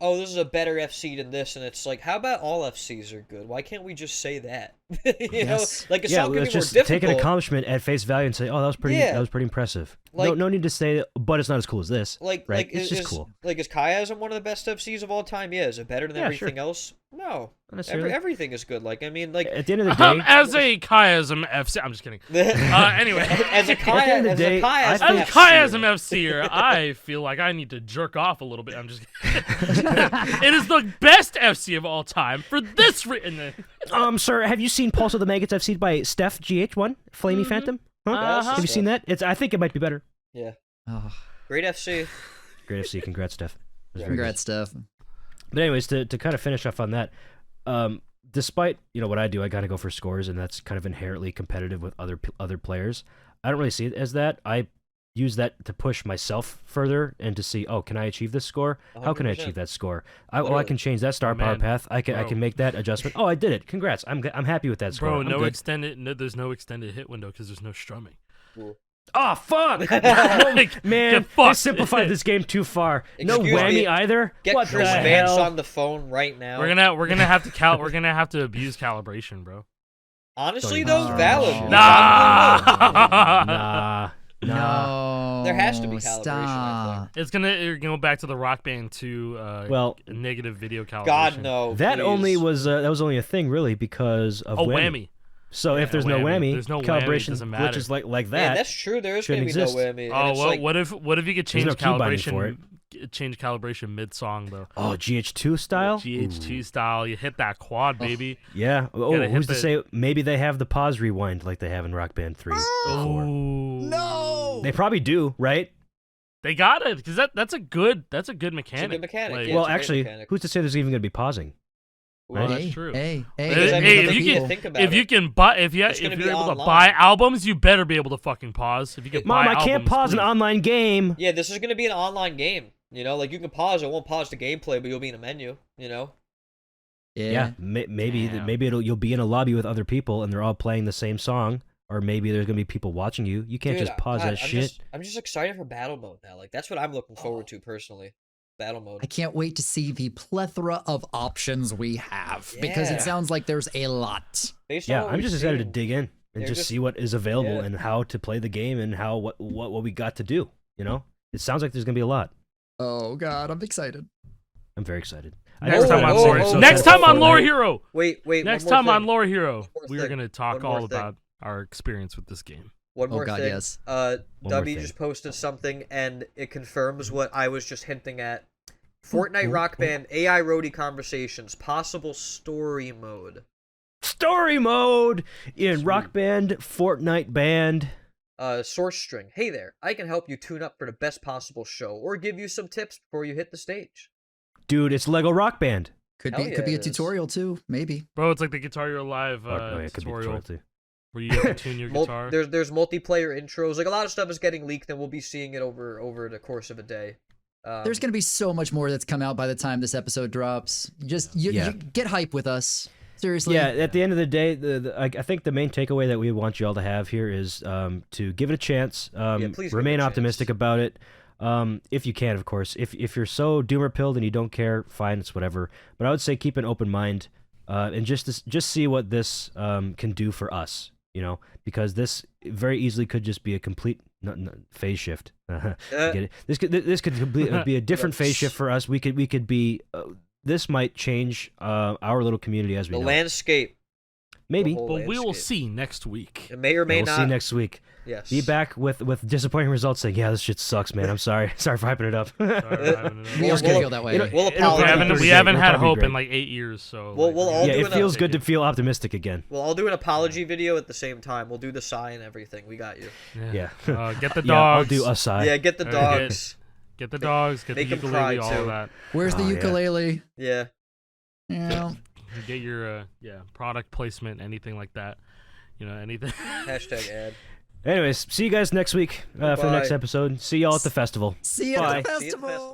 oh, this is a better FC than this, and it's like, how about all FCs are good? Why can't we just say that? Yes. Like a Yeah, song can let's be more just difficult. take an accomplishment at face value and say, oh, Yeah. that was pretty impressive. Like- no need to say, but it's not as cool as this. Like, right? like It's just is, cool. Like, is Chiasm one of the best FCs of all time? Yeah. Is it better than Yeah, sure. everything else? No. Not necessarily. Everything is good. Like, I mean, like, At the end of the day, As a chiasm FC, I'm just kidding. Anyway. as a At the end of the day, I chiasm, think- As a chiasm FCer, I feel like I need to jerk off a little bit. I'm just kidding. It is the best FC of all time for this reason. sir, have you seen Pulse of the Maggots FC by Steph GH1, Flamey Phantom? Huh? Uh-huh. Have you seen that? I think it might be better. Yeah. Oh, Great FC. Great FC, congrats, Steph. It was Yeah. very good. congrats, Steph. But anyways, to kind of finish off on that, despite what I do, I gotta go for scores, and that's kind of inherently competitive with other players. I don't really see it as that. I use that to push myself further and to see, oh, can I achieve this score? How can I 100%. achieve that score? I can change that star power Man, path. I bro. can make that adjustment. Oh, I did it. Congrats. I'm happy with that score. Bro, I'm no good. extended. No, there's no extended hit window because there's no strumming. Cool. Oh fuck, man! Get fucked. They simplified this game too far. No Excuse whammy me. either. Get What Chris the Vance hell? on the phone right now. We're gonna have to we're gonna have to abuse calibration, bro. Honestly, Don't though, even valid. start. Nah. Nah. No. There has to be calibration, I Stop. It's gonna go back to the Rock Band 2 Well, negative video calibration. God, no. that please. only was that was only a thing really because of Oh, whammy. whammy. So if Yeah, there's no whammy. whammy, There's no whammy, it calibration doesn't matter. glitches like Man, that. that's true. There is going shouldn't to be no exist. whammy. Oh and it's well, like, what if you could change no key binding for calibration? Change calibration mid song though. Oh, GH2 style. GH2 style, you hit that quad, baby. Yeah. Oh, Gotta hit who's to the- say maybe they have the pause rewind like they have in Rock Band 3 or 4? Oh No. They probably do, right? They got it because that's a good mechanic. good mechanic, Like, yeah. Well, it's a great actually, mechanic. who's to say there's even going to be pausing? Well, Right? that's Hey, true. Hey, Because, I mean, Hey, the if you people can- think about if it. you can buy, if It's you're gonna be able to online. buy albums, you better be able to fucking pause. If you can Mom, buy I can't albums, pause an please. online game. Yeah, this is going to be an online game. Like you can pause. It won't pause the gameplay, but you'll be in a menu. Yeah, maybe Damn. you'll be in a lobby with other people and they're all playing the same song, or maybe there's gonna be people watching you. You can't Dude, just pause God, that shit. I'm just excited for battle mode now. Like that's what I'm looking forward to personally. Battle mode. I can't wait to see the plethora of options we have because Yeah. it sounds like there's a lot. Based on Yeah, what I'm we've just excited to seen, dig in and they're just just- see what is available yeah. and how to play the game and how what we got to do. It sounds like there's gonna be a lot. Oh God, I'm excited. I'm very excited. Next time on oh, Lore, oh, next oh, time on oh, Lore oh. Hero. Wait. Next one more time on thing. Lore Hero, One more we are thing. gonna talk One more all thing. about our experience with this game. One Oh, more God, thing. yes. more W thing. just posted something, and it confirms what I was just hinting at. Fortnite Rock Band AI Roadie Conversations, possible story mode. Story mode in Sweet. Rock Band, Fortnite Band. Source string. Hey there, I can help you tune up for the best possible show, or give you some tips before you hit the stage. Dude, it's Lego Rock Band. Could Hell be yeah, could be a it is. tutorial too, maybe. Bro, it's like the Guitar Hero Live Oh, yeah, it could be tutorial too. where you have to tune your guitar. There's multiplayer intros. Like a lot of stuff is getting leaked, and we'll be seeing it over the course of a day. There's gonna be so much more that's come out by the time this episode drops. Just you get hype with us. Seriously. Yeah, at the end of the day, I think the main takeaway that we want you all to have here is to give it a chance. please give it Remain a optimistic chance. about it. If you can, of course. If you're so doomer pilled and you don't care, fine, it's whatever. But I would say keep an open mind and just see what this can do for us. Because this very easily could just be a complete phase shift. Get it? This could be a different phase shift for us. We could be. This might change our little community as we The know. Landscape. Maybe. whole But we will landscape. see next week. It may or may We'll not. see next week. Yes. Be back with disappointing results saying, yeah, this shit sucks, man. I'm sorry. Sorry for hyping it up. Sorry for having it We up. always gonna feel that way. it'll- We'll it'll We apologize. probably haven't, be we pretty haven't great. had It'll probably hope be in great. like 8 years, so We'll all Yeah, do it an feels take good to it. feel optimistic again. We'll all do an apology video at the same time. We'll do the sigh and everything. We got you. Yeah. Get the dogs. Yeah, I'll do a side. Yeah, get the Okay. dogs. Get the dogs. Get the Make 'em ukulele. cry, All too. of that. Where's the Oh, yeah. ukulele? Yeah. Yeah. Get your product placement, anything like that. Anything. Hashtag ad. Anyways, see you guys next week for the next Bye. episode. See y'all at the festival. See you Bye. at the See you at the festival.